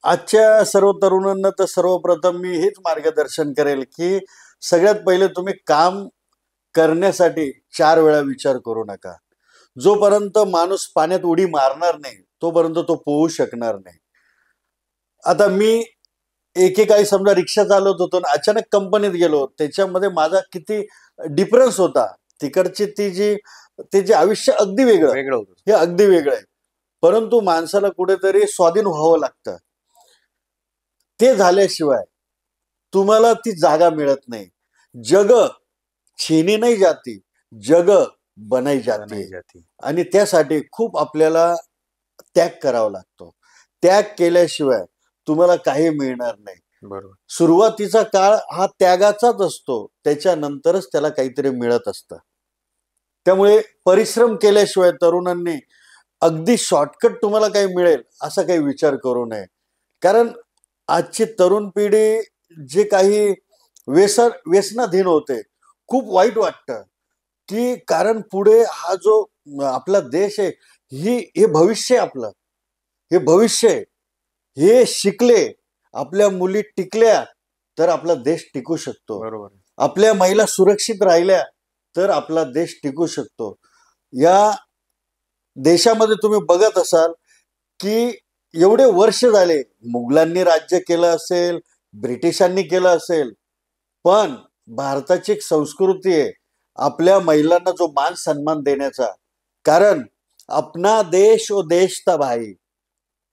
आजच्या सर्व तरुणांना तर सर्वप्रथम मी हेच मार्गदर्शन करेल की सगळ्यात पहिले तुम्ही काम करण्यासाठी 4 वेळा विचार करू नका. जोपर्यंत माणूस पाण्यात उडी मारणार नाही तोपर्यंत तो पोहू शकणार नाही. आता मी एकेकाळी समजा रिक्षा चालवत होतो आणि अचानक कंपनीत गेलो, त्याच्यामध्ये माझा किती डिफरन्स होता. तिकडची ते जे आयुष्य अगदी वेगळं होतं. हे अगदी वेगळं आहे. परंतु माणसाला कुठेतरी स्वाधीन व्हावं लागतं. ते झाल्याशिवाय तुम्हाला ती जागा मिळत नाही. जग छीनी नाही जाती, जग बनाई जाती. आणि त्यासाठी खूप आपल्याला त्याग करावा लागतो. त्याग केल्याशिवाय तुम्हाला काही मिळणार नाही. बरोबर. सुरुवातीचा काळ हा त्यागाचाच असतो, त्याच्यानंतरच त्याला काहीतरी मिळत असतं. त्यामुळे परिश्रम केल्याशिवाय तरुणांनी अगदी शॉर्टकट तुम्हाला काही मिळेल असा काही विचार करू नये. कारण आजची तरुण पिढी जे काही व्यसनाधीन होते, खूप वाईट वाटतं की कारण पुढे हा जो आपला देश आहे, हे भविष्य आहे आपलं. हे भविष्य आहे. हे शिकले, आपल्या मुली टिकल्या तर आपला देश टिकू शकतो. बरोबर. आपल्या महिला सुरक्षित राहिल्या तर आपला देश टिकू शकतो. या देशामध्ये तुम्ही बघत असाल की एवढे वर्ष झाले, मुघलांनी राज्य केलं असेल, ब्रिटिशांनी केलं असेल, पण भारताची एक संस्कृती आहे आपल्या महिलांना जो मान सन्मान देण्याचा. कारण अपना देश ओ देश था भाई,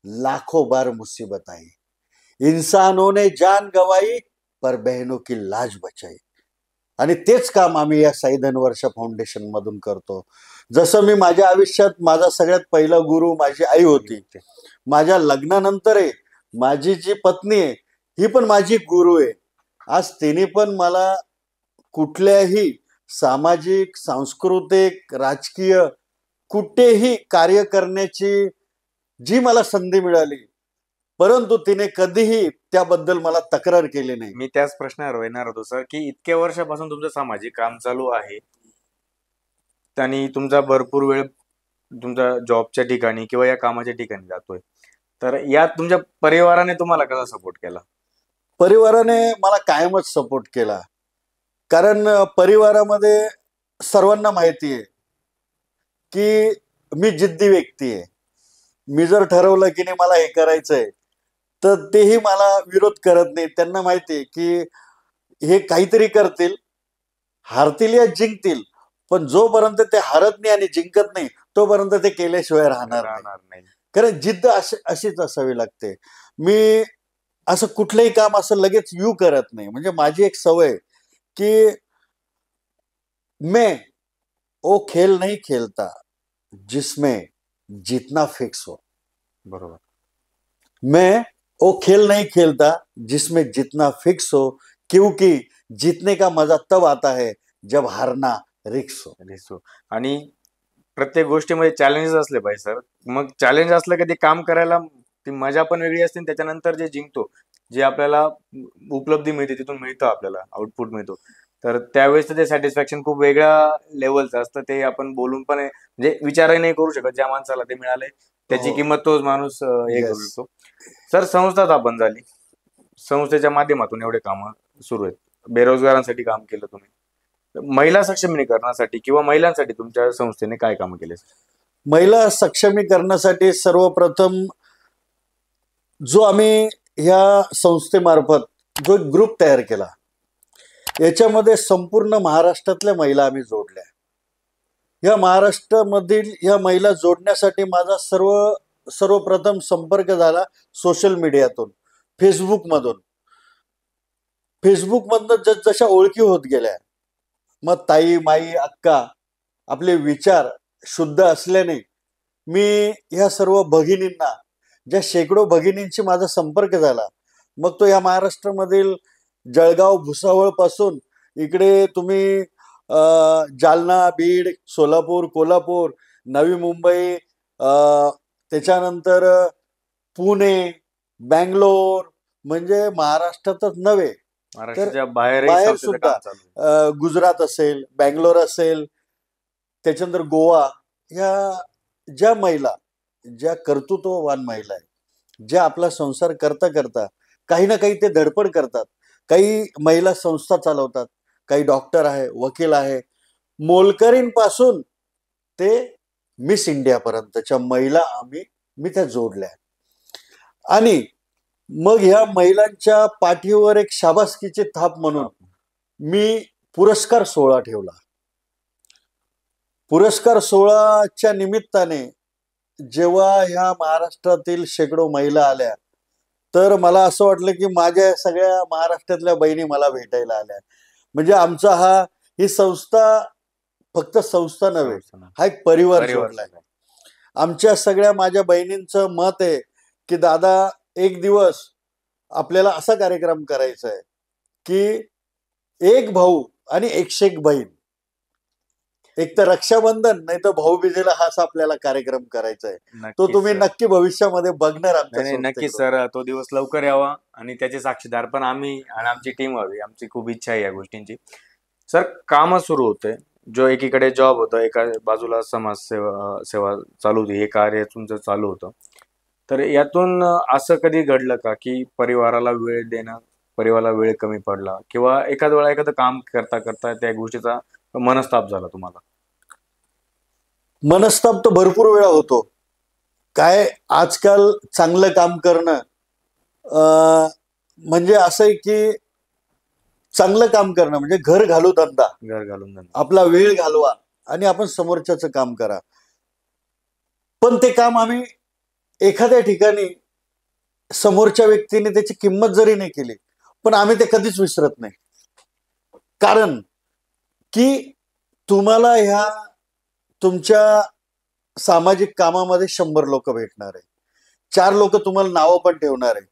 लाखों बार मुसीबत आई, इंसानों ने जान गवाई पर बहनों की लाज बचाई. आणि तेच काम आम्ही या साई वर्षा फाउंडेशन मधून करतो. जसं मी माझ्या आयुष्यात माझा सगळ्यात पहिला गुरु माझी आई होती. माझ्या लग्नानंतर माझी जी पत्नी आहे ही पण माझी गुरु आहे. आज तिने पण मला कुठल्याही सामाजिक, सांस्कृतिक, राजकीय कुठेही कार्य करण्याची जी मला संधी मिळाली, परंतु तिने कधीही त्याबद्दल मला तक्रार केली नाही. मी त्याच प्रश्नावर येणार होतो सर की इतक्या वर्षापासून तुमचं सामाजिक काम चालू आहे आणि तुमचा भरपूर वेळ तुमच्या जॉबच्या ठिकाणी किंवा या कामाच्या ठिकाणी जातोय, तर यात तुमच्या परिवाराने तुम्हाला कसा सपोर्ट केला? परिवाराने मला कायमच सपोर्ट केला. कारण परिवारामध्ये सर्वांना माहिती आहे की मी जिद्दी व्यक्ती आहे. मी जर ठरवलं की नाही मला हे करायचंय तर तेही मला विरोध करत नाही. त्यांना माहिती आहे की हे काहीतरी करतील, हारतील या जिंकतील, पण जोपर्यंत ते हारत नाही आणि जिंकत नाही तोपर्यंत ते केल्याशिवाय राहणार नाही. कारण जिद्द अशीच असावी लागते. मी असं कुठलंही काम असं लगेच करत नाही. म्हणजे माझी एक सवय कि मैं वो खेल नहीं खेलता जिसमें जीतना फिक्स हो. बरोबर. मैं वो खेल नहीं खेलता जिसमें जीतना फिक्स हो, क्योंकि जीतने का मजा तब आता है जब हारना रिक्स हो. आणि प्रत्येक गोष्टीमध्ये चॅलेंजेस असले पाहिजे सर. मग चॅलेंज असलं की ते काम करायला ती मजा पण वेगळी असते. त्याच्यानंतर जे जिंकतो, जे आपल्याला उपलब्धी मिळते, तिथून मिळतं आपल्याला आउटपुट मिळतो, तर त्यावेळेस ते सॅटिस्फॅक्शन खूप वेगळ्या लेवलचं असतं. ते आपण बोलून पण म्हणजे विचारही नाही करू शकत. ज्या माणसाला ते मिळालंय त्याची किंमत तोच माणूस हे करू शकतो. सर संस्था स्थापन झाली, संस्थेच्या माध्यमातून एवढे कामं सुरू आहेत. बेरोजगारांसाठी काम केलं तुम्ही, महिला सक्षमीकरणासाठी किंवा महिलांसाठी तुमच्या संस्थेने काय काम केले? महिला सक्षमीकरणासाठी सर्वप्रथम जो आम्ही ह्या संस्थेमार्फत जो एक ग्रुप तयार केला, याच्यामध्ये संपूर्ण महाराष्ट्रातल्या महिला आम्ही जोडल्या. ह्या महाराष्ट्रामधील ह्या महिला जोडण्यासाठी माझा सर्वप्रथम संपर्क झाला सोशल मीडियातून, फेसबुकमधून. फेसबुकमधनं जशा ओळखी होत गेल्या, मग ताई, माई, अक्का आपले विचार शुद्ध असल्याने मी ह्या सर्व भगिनींना, ज्या शेकडो भगिनींशी माझा संपर्क झाला, मग तो या महाराष्ट्रामधील जळगाव, भुसावळ पासून इकडे तुम्ही जालना, बीड, सोलापूर, कोल्हापूर, नवी मुंबई, त्याच्यानंतर पुणे, बँगलोर, म्हणजे महाराष्ट्रातच नव्हे महाराष्ट्राच्या बाहेर सुद्धा, गुजरात असेल, बँगलोर असेल, त्याच्यानंतर गोवा, ह्या ज्या महिला, ज्या कर्तृत्ववान महिला आहेत, ज्या आपला संसार करता करता काही ना काही ते धडपड करतात. काही महिला संस्था चालवतात, काही डॉक्टर आहे, वकील आहे, मोलकरींपासून ते मिस इंडियापर्यंतच्या महिला मी त्या जोडल्या. आणि मग ह्या महिलांच्या पाठीवर एक शाबासकीची थाप म्हणून मी पुरस्कार सोहळा ठेवला. पुरस्कार सोहळ्याच्या निमित्ताने जेव्हा ह्या महाराष्ट्रातील शेकडो महिला आल्या, तर मला असं वाटलं की माझ्या सगळ्या महाराष्ट्रातल्या बहिणी मला भेटायला आल्या. म्हणजे आमचा ही संस्था फक्त संस्था नव्हे, हा एक परिवार जोडलाय. आमच्या सगळ्या माझ्या बहिणींचं मत आहे की दादा, एक दिवस आपल्याला असा कार्यक्रम करायचा आहे की एक भाऊ आणि 101 बहीण, एक तर रक्षाबंधन, नाही तर भाऊबीजेला हा असा आपल्याला कार्यक्रम करायचा आहे. तो तुम्ही नक्की भविष्यामध्ये बघणार आमच्या. नक्की सर, तो दिवस लवकर यावा आणि त्याचे साक्षीदार पण आम्ही आणि आमची टीम व्हावी. आमची खूप इच्छा आहे या गोष्टींची. सर, काम सुरू होते, जो एकीकडे जॉब होता, एका बाजूला समाजसेवा चालू होती, हे कार्य तुमचं चालू होतं. तर यातून असं कधी घडलं का की परिवाराला वेळ कमी पडला, किंवा एखाद वेळा एखादं काम करता करता त्या गोष्टीचा मनस्ताप झाला तुम्हाला? मनस्ताप तर भरपूर वेळा होतो. काय आजकाल चांगलं काम करणं म्हणजे असं आहे की चांगलं काम करणं म्हणजे घर घालून धंदा, आपला वेळ घालवा आणि आपण समोरच्याचं काम करा. पण ते काम आम्ही एखाद्या ठिकाणी समोरच्या व्यक्तीने त्याची किंमत जरी नाही केली, पण आम्ही ते कधीच विसरत नाही. कारण की तुम्हाला ह्या तुमच्या सामाजिक कामामध्ये 100 लोक भेटणार आहे, 4 लोक तुम्हाला नावं पण ठेवणार आहे.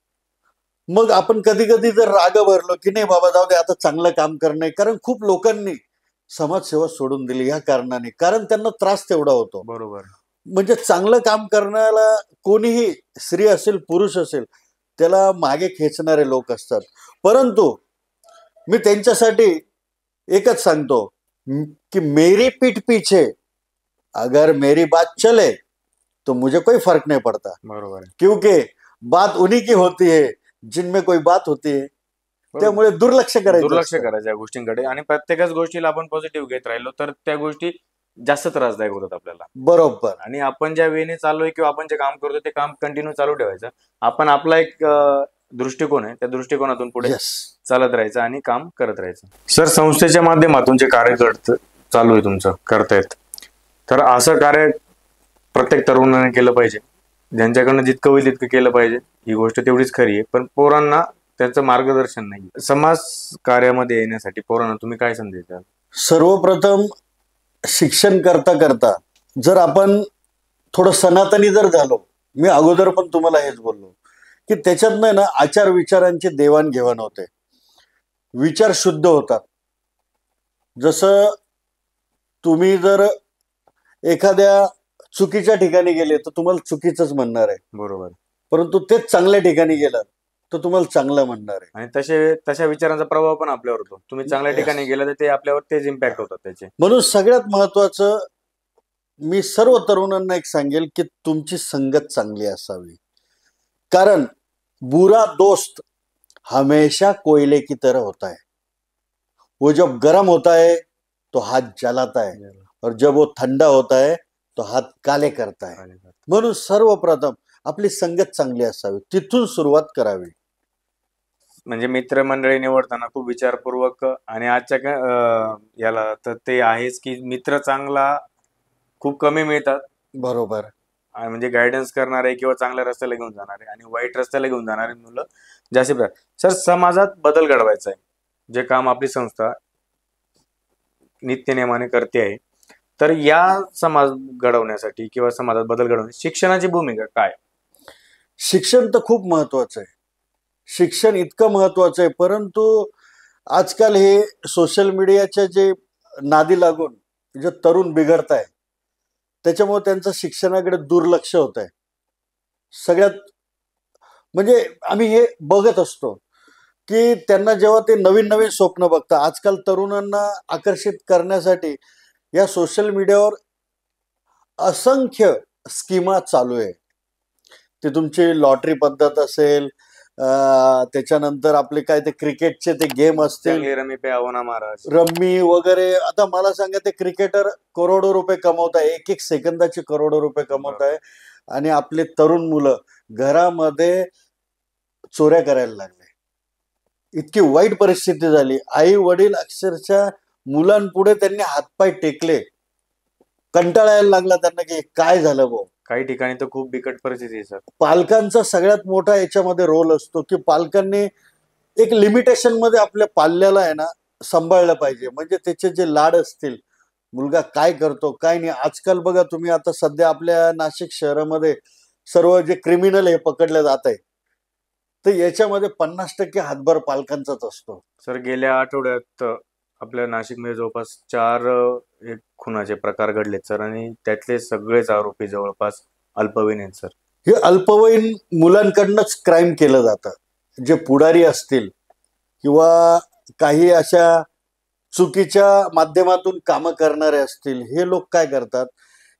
मग आपण कधी कधी जर राग भरलो की नाही बाबा जाऊ दे, आता चांगलं काम करणं, कारण खूप लोकांनी समाजसेवा सोडून दिली ह्या कारणाने, कारण त्यांना त्रास तेवढा होतो. बरोबर. म्हणजे चांगलं काम करण्याला कोणीही, स्त्री असेल पुरुष असेल, त्याला मागे खेचणारे लोक असतात. परंतु मी त्यांच्यासाठी एकच सांगतो कि मेरी पीठ पीछे अगर मेरी बात चले तो मुझे कोई फर्क नहीं पड़ता. बरोबर. क्योंकि बात उन्हीं की होती है जिनमें कोई बात होती है. त्यामुळे दुर्लक्ष करायचं या गोष्टींकडे, आणि प्रत्येकच गोष्टीला आपण पॉझिटिव्ह घेत राहिलो तर त्या गोष्टी जास्त त्रासदायक होतात आपल्याला. बरोबर. आणि आपण ज्या वेने चाललोय किंवा आपण जे काम करतो ते काम कंटिन्यू चालू ठेवायचं. आपण आपला एक दृष्टिकोन आहे, त्या दृष्टिकोनातून पुढे चालत राहायचं आणि काम करत राहायचं. सर, संस्थेच्या माध्यमातून जे कार्य चालू आहे तुमचं करतायत, तर असं कार्य प्रत्येक तरुणाने केलं पाहिजे. ज्यांच्याकडनं जितकं होईल तितकं केलं पाहिजे, ही गोष्ट तेवढीच खरी आहे. पण पोरांना त्यांचं मार्गदर्शन नाही. समाज कार्यामध्ये येण्यासाठी पोरांना तुम्ही काय संदेश द्याल? सर्वप्रथम शिक्षण करता करता जर आपण थोडं सनातनी जर झालो, मी अगोदर पण तुम्हाला हेच बोललो की त्याच्यातनं ना आचार विचारांची देवाणघेवाण होते, विचार शुद्ध होतात. जसं तुम्ही जर एखाद्या चुकीच्या ठिकाणी गेले तर तुम्हाला चुकीचंच म्हणणार आहे. बरोबर. परंतु तेच चांगल्या ठिकाणी गेलं तर तुम्हाला चांगलं म्हणणार आहे. आणि तशा विचारांचा प्रभाव पण आपल्यावर होतो. तुम्ही चांगल्या ठिकाणी गेला तर ते आपल्यावर तेच इम्पॅक्ट होतात त्याचे. म्हणून सगळ्यात महत्वाचं मी सर्व तरुणांना एक सांगेल की तुमची संगत चांगली असावी. कारण बुरा दोस्त हमेशा कोयले की तरह होता है. वो जब गर्म होता है तो हाथ जलाता है, और जब वो ठंडा होता है तो हाथ काले करता है. म्हणून सर्वप्रथम आपली संगत चांगली असावी, तिथून सुरुवात करावी. म्हणजे मित्रमंडळी निवडताना खूप विचारपूर्वक, आणि आजच्या याला तर ते आहेच की मित्र चांगला खूप कमी मिळतात. बरोबर. आणि म्हणजे गायडन्स करणारे किंवा चांगल्या रस्त्याला घेऊन जाणारे आणि वाईट रस्त्याला घेऊन जाणारे मुलं जास्त प्रमाणात. सर, समाजात बदल घडवायचा आहे जे काम आपली संस्था नित्यनेमाने करते आहे, तर या समाज घडवण्यासाठी किंवा समाजात बदल घडवण्यासाठी शिक्षणाची भूमिका काय? शिक्षण तर खूप महत्वाचं आहे. शिक्षण इतकं महत्वाचं आहे, परंतु आजकाल हे सोशल मीडियाच्या जे नादी लागून जे तरुण बिघडत आहे, त्याच्यामुळे त्यांचं शिक्षणाकडे दुर्लक्ष होत आहे. सगळ्यात म्हणजे आम्ही हे बघत असतो की त्यांना जेव्हा ते नवीन नवीन स्वप्न बघतात, आजकाल तरुणांना आकर्षित करण्यासाठी या सोशल मीडियावर असंख्य स्कीमा चालू आहे. ते तुमची लॉटरी पद्धत असेल, त्याच्यानंतर आपले काय ते क्रिकेटचे ते गेम असतील, चांगली रमी पे आवना महाराज, रम्मी वगैरे. आता मला सांगा, ते क्रिकेटर करोडो रुपये कमवत आहे, एक एक सेकंदाचे करोडो रुपये कमवत आहे, आणि आपले तरुण मुलं घरामध्ये चोऱ्या करायला लागले. इतकी वाईट परिस्थिती झाली. आई वडील अक्षरशः मुलांपुढे त्यांनी हातपाय टेकले. कंटाळायला लागला त्यांना की काय झालं भाऊ. काही ठिकाणी तर खूप बिकट परिस्थिती आहे सर. पालकांचा सगळ्यात मोठा याच्यामध्ये रोल असतो की पालकांनी एक लिमिटेशन मध्ये आपल्या पाल्याला आहे ना सांभाळलं पाहिजे. म्हणजे त्याचे जे लाड असतील, मुलगा काय करतो काय नाही. आजकाल बघा तुम्ही, आता सध्या आपल्या नाशिक शहरामध्ये सर्व जे क्रिमिनल हे पकडले जात आहे, तर याच्यामध्ये 50% हातभार पालकांचाच असतो. सर, गेल्या आठवड्यात आपल्या नाशिकमध्ये जवळपास 4 एक खुनाचे प्रकार घडलेत सर, आणि त्यातले सगळेच आरोपी जवळपास अल्पवयीन आहेत सर. हे अल्पवयीन मुलांकडनंच क्राईम केलं जातं. जे पुढारी असतील किंवा काही अशा चुकीच्या माध्यमातून कामं करणारे असतील, हे लोक काय करतात,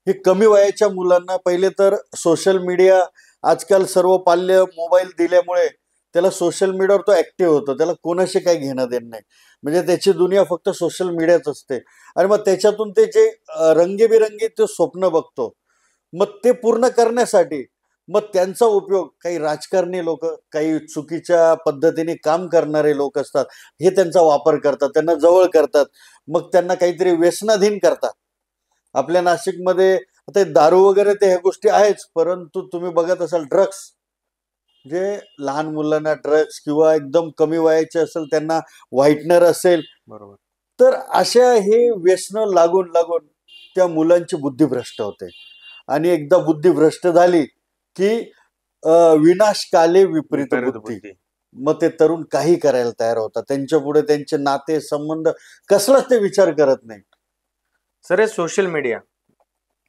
हे कमी वयाच्या मुलांना पहिले तर सोशल मीडिया, आजकाल सर्व पाल्य मोबाईल दिल्यामुळे त्याला सोशल मीडियावर तो ऍक्टिव्ह होतो. त्याला कोणाशी काही घेणं देणं नाही. म्हणजे त्याची दुनिया फक्त सोशल मीडियाच असते. आणि मग त्याच्यातून ते जे रंगीबिरंगी ते स्वप्न बघतो, मग ते पूर्ण करण्यासाठी मग त्यांचा उपयोग काही राजकारणी लोक, काही चुकीच्या पद्धतीने काम करणारे लोक असतात, हे त्यांचा वापर करतात, त्यांना जवळ करतात, मग त्यांना काहीतरी व्यसनाधीन करतात. आपल्या नाशिकमध्ये आता दारू वगैरे ते ह्या गोष्टी आहेच, परंतु तुम्ही बघत असाल ड्रग्स, जे लहान मुलांना ड्रग्स किंवा एकदम कमी वयाचे असेल त्यांना व्हाईटनर असेल, बरोबर. तर अशा हे व्यसन लागून लागून त्या मुलांची बुद्धी भ्रष्ट होते. आणि एकदा बुद्धी भ्रष्ट झाली की विनाश काले विपरीत बुद्धी. मग ते तरुण काही करायला तयार होतात. त्यांच्या पुढे त्यांचे नाते संबंध कसलाच ते विचार करत नाही. सर, हे सोशल मीडिया,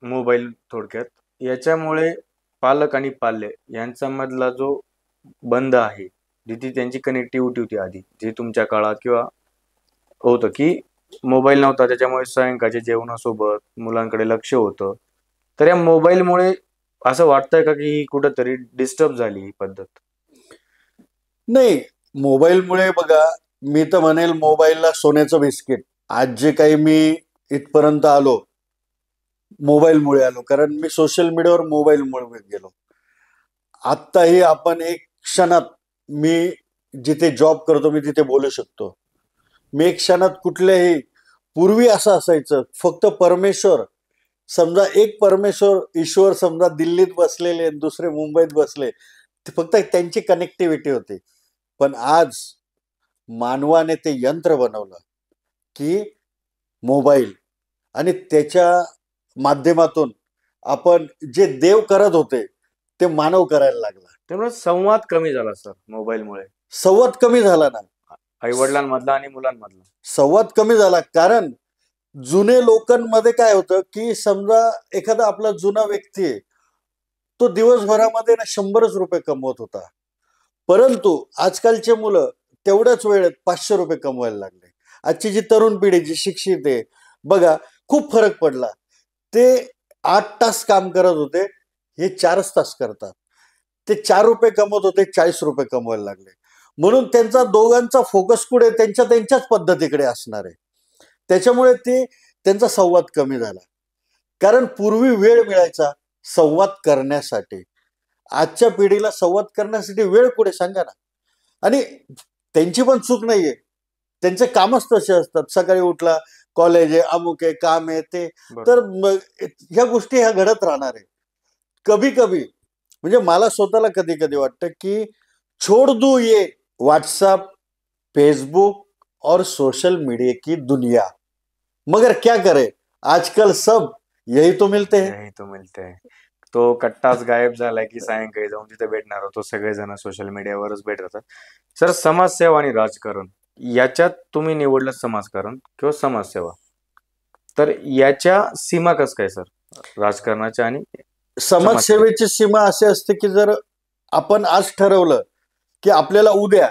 मोबाईल थोडक्यात, याच्यामुळे पालक आणि पाल्य यांचा मधला जो बंद आहे, जिथे त्यांची कनेक्टिव्हिटी होती आधी, जे तुमच्या काळात किंवा होतं की मोबाईल नव्हता, त्याच्यामुळे सायंकाळच्या जेवणासोबत मुलांकडे लक्ष होतं, तर या मोबाईलमुळे असं वाटतंय का की ही कुठंतरी डिस्टर्ब झाली ही पद्धत? नाही, मोबाईलमुळे बघा, मी तर म्हणेल मोबाईलला सोन्याचं बिस्किट. आज जे काही मी इथपर्यंत आलो, मोबाईलमुळे आलो. कारण मी सोशल मीडियावर मोबाईलमुळे गेलो. आत्ताही आपण एक क्षणात, मी जिथे जॉब करतो मी तिथे बोलू शकतो. मी एक क्षणात कुठल्याही, पूर्वी असं असायचं फक्त परमेश्वर, समजा एक परमेश्वर ईश्वर समजा दिल्लीत बसलेले, दुसरे मुंबईत बसले, ते फक्त त्यांची कनेक्टिव्हिटी होती. पण आज मानवाने ते यंत्र बनवलं की मोबाईल, आणि त्याच्या माध्यमातून आपण जे देव करत होते ते मानव करायला लागला. त्यामुळे संवाद कमी झाला सर मोबाईलमुळे. संवाद कमी झाला ना, आई वडिलांमधला आणि मुलांमधला संवाद कमी झाला. कारण जुने लोकांमध्ये काय होतं की समजा एखादा आपला जुना व्यक्ती आहे, तो दिवसभरामध्ये ना 100च रुपये कमवत होता, परंतु आजकालचे मुलं तेवढ्याच वेळेत 500 रुपये कमवायला लागले. आजची जी तरुण पिढी जी शिक्षित आहे, बघा खूप फरक पडला. ते 8 तास काम करत होते, हे 4च तास करतात. ते 4 रुपये कमवत होते, 40 रुपये कमवायला लागले. म्हणून त्यांचा दोघांचा फोकस कुठे, त्यांच्या त्यांच्याच पद्धतीकडे असणार आहे. त्याच्यामुळे ते त्यांचा संवाद कमी झाला. कारण पूर्वी वेळ मिळायचा संवाद करण्यासाठी. आजच्या पिढीला संवाद करण्यासाठी वेळ कुठे, सांगा ना. आणि त्यांची पण चूक नाहीये, त्यांचे कामच तसे असतात. सकाळी उठला, कॉलेज आहे, अमुक आहे, काम आहे ते. तर ह्या गोष्टी ह्या घडत राहणार आहे. कभी कभी म्हणजे मला स्वतःला कधी कधी वाटतं की छोड़ दू ये व्हाट्सएप, फेसबुक और सोशल मीडिया की दुनिया, मगर क्या करे, आजकल सब यही तो मिलते हैं. यही तो मिळते आहे. तो कट्टाच गायब झालाय की सायंकाळी जाऊन तिथे भेटणार होतो. सगळेजण सोशल मीडियावरच भेटतात. सर, समाजसेवा आणि राजकारण याच्यात तुम्ही निवडलं समाजकारण किंवा समाजसेवा, तर याच्या सीमा कस काय सर, राजकारणाच्या आणि समाजसेवेची सीमा अशी असते की जर आपण आज ठरवलं की आपल्याला उद्या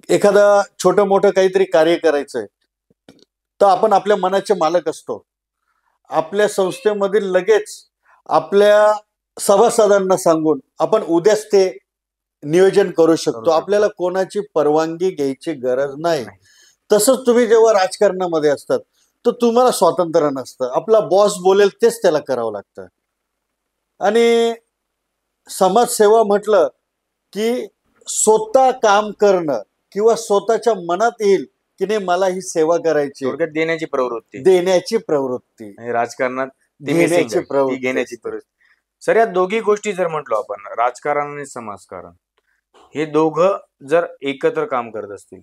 एखादा छोटं मोठं काहीतरी कार्य करायचंय, तर आपण आपल्या मनाचे मालक असतो. आपल्या संस्थेमधील लगेच आपल्या सभासदांना सांगून आपण उद्याच ते नियोजन करू शकतो. आपल्याला कोणाची परवानगी घ्यायची गरज नाही. तसंच तुम्ही जेव्हा राजकारणामध्ये असतात तर तुम्हाला स्वातंत्र्य नसतं. आपला बॉस बोलेल तेच त्याला करावं लागतं. आणि समाजसेवा म्हटलं की स्वतः काम करणं किंवा स्वतःच्या मनात येईल की नाही मला ही सेवा करायची, देण्याची प्रवृत्ती, देण्याची प्रवृत्ती, राजकारणात घेण्याची प्रवृत्ती. सर, या दोघी गोष्टी जर म्हटलो आपण, राजकारण आणि समाजकारण, हे दोघं जर एकत्र काम करत असतील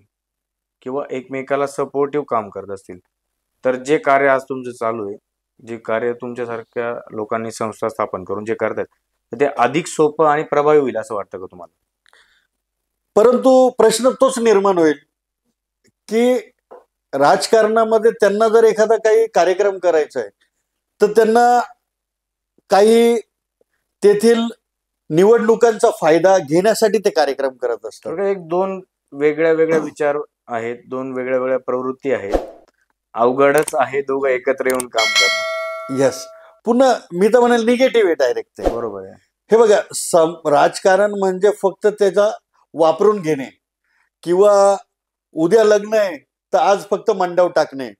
किंवा एकमेकाला सपोर्टिव्ह काम करत असतील, तर जे कार्य आज तुमचं चालू आहे, जे कार्य तुमच्यासारख्या लोकांनी संस्था स्थापन करून जे करतात, ते अधिक सोपं आणि प्रभावी होईल असं वाटतं का तुम्हाला? परंतु प्रश्न तोच निर्माण होईल की राजकारणामध्ये त्यांना जर एखादा काही कार्यक्रम करायचा आहे तर त्यांना काही तेथील निवडणुकांचा फायदा घेण्यासाठी ते कार्यक्रम करत असतात. एक दोन वेगळ्या वेगळ्या विचार आहेत, दोन वेगळ्या वेगळ्या प्रवृत्ती आहेत. अवघडच आहे दोघं एकत्र येऊन काम करणं. यस, पुन्हा मी तर म्हणेल निगेटिव्ह आहे डायरेक्ट ते. बरोबर आहे. हे बघा, राजकारण म्हणजे फक्त त्याचा वापरून घेणे किंवा उद्या लग्न आहे तर आज फक्त मंडप टाकणे.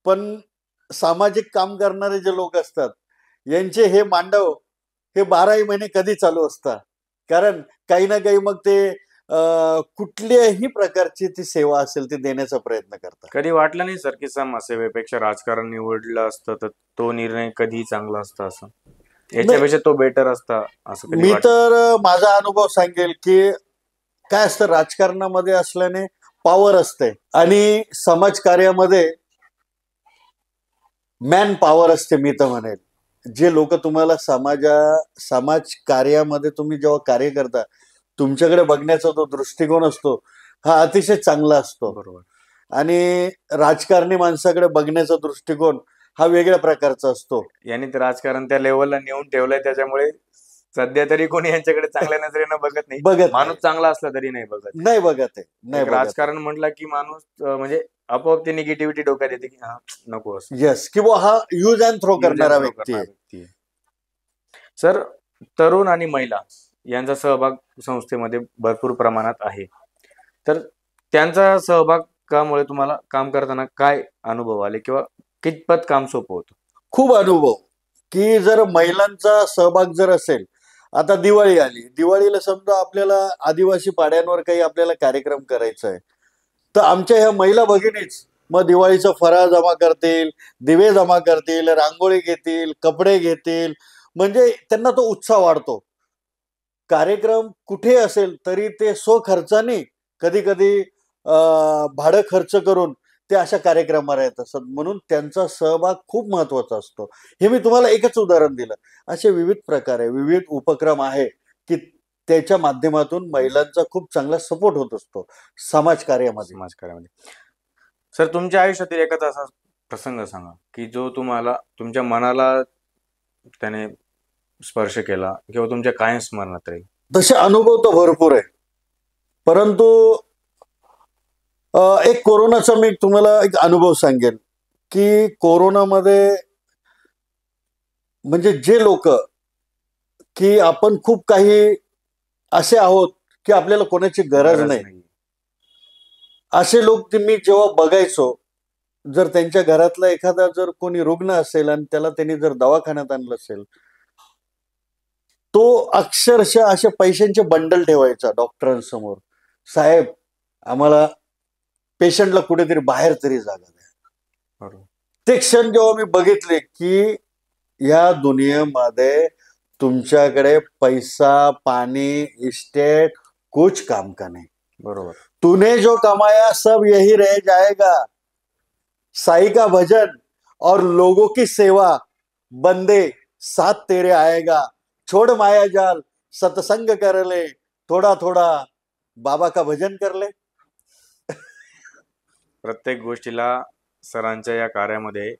पण सामाजिक काम करणारे जे लोक असतात यांचे हे मांडव हे 12ही महिने कधी चालू असतात. कारण काही ना काही मग ते कुठल्याही प्रकारची ती सेवा असेल ती देण्याचा प्रयत्न करतात. कधी वाटलं नाही सर की समाजसेवेपेक्षा राजकारण निवडलं असतं तर तो निर्णय कधी चांगला असता, असं याच्यापेक्षा तो बेटर असता असं? मी तर माझा अनुभव सांगेल की काय असतं, राजकारणामध्ये असल्याने पॉवर असते आणि समाज कार्यामध्ये मॅन पॉवर असते. मी तर म्हणेल जे लोक तुम्हाला समाज कार्यामध्ये तुम्ही जेव्हा कार्य करता तुमच्याकडे बघण्याचा तो दृष्टिकोन असतो हा अतिशय चांगला असतो. बरोबर. आणि राजकारणी माणसाकडे बघण्याचा दृष्टिकोन हा वेगळ्या प्रकारचा असतो. यांनी ते राजकारण त्या लेवलला नेऊन ठेवलंय, त्याच्यामुळे सध्या तरी कोणी यांच्याकडे चांगल्या नजरेनं बघत नाही. माणूस चांगला असला तरी नाही बघत आहे. राजकारण म्हटलं की माणूस म्हणजे आपोआप ती निगेटिव्हिटी डोक्यात येते की हा नको असं. यस, की हा यूज अँड थ्रो करणारा व्यक्ती आहे. सर, तरुण आणि महिला यांचा सहभाग संस्थेमध्ये भरपूर प्रमाणात आहे, तर त्यांचा सहभागामुळे तुम्हाला काम करताना काय अनुभव आले किंवा कितपत काम सोपं होतं? खूप अनुभव, की जर महिलांचा सहभाग जर असेल, आता दिवाळी आली, दिवाळीला समजा आपल्याला आदिवासी पाड्यांवर काही आपल्याला कार्यक्रम करायचा आहे तर आमच्या ह्या महिला भगिनीच मग दिवाळीचा फराळ जमा करतील, दिवे जमा करतील, रांगोळी घेतील, कपडे घेतील, म्हणजे त्यांना तो उत्साह वाढतो. कार्यक्रम कुठे असेल तरी ते स्वखर्चाने कधी कधी भाडं खर्च करून ते अशा कार्यक्रमाला येत असतात. म्हणून त्यांचा सहभाग खूप महत्वाचा असतो. हे मी तुम्हाला एकच उदाहरण दिलं. असे विविध प्रकार आहे, विविध उपक्रम आहे की त्याच्या माध्यमातून महिलांचा खूप चांगला सपोर्ट होत असतो समाजकार्यामध्ये. सर, तुमच्या आयुष्यातील एखादा असा प्रसंग सांगा की जो तुम्हाला तुमच्या मनाला त्याने स्पर्श केला किंवा तुमच्या कायम स्मरणात राहील. तसे अनुभव तर भरपूर आहे, परंतु एक कोरोनाचा मी तुम्हाला एक अनुभव सांगेन की कोरोनामध्ये म्हणजे जे लोक की आपण खूप काही असे आहोत की आपल्याला कोणाची गरज नाही, असे लोक मी जेव्हा बघायचो, जर त्यांच्या घरातला एखादा जर कोणी रुग्ण असेल आणि त्याला त्यांनी जर दवाखान्यात आणलं असेल, तो अक्षरशः असे पैशांचे बंडल ठेवायचा डॉक्टरांसमोर, साहेब आम्हाला पेशंटला कुठेतरी बाहेर तरी जागा द्या. बरोबर. ते क्षण जेव्हा मी बघितले की या दुनियेमध्ये तुमच्याकडे पैसा, पाणी, इस्टेट कुछ काम का नहीं. बरोबर. तूने जो कमाया सब यही रह जाएगा. साई का भजन और लोगों की सेवा, बंदे साथ तेरे आएगा. छोड़ माया जाल, सत्संग कर ले, थोड़ा थोड़ा बाबा का भजन कर ले. प्रत्येक गोष्टीला सरांच्या या कार्यामध्ये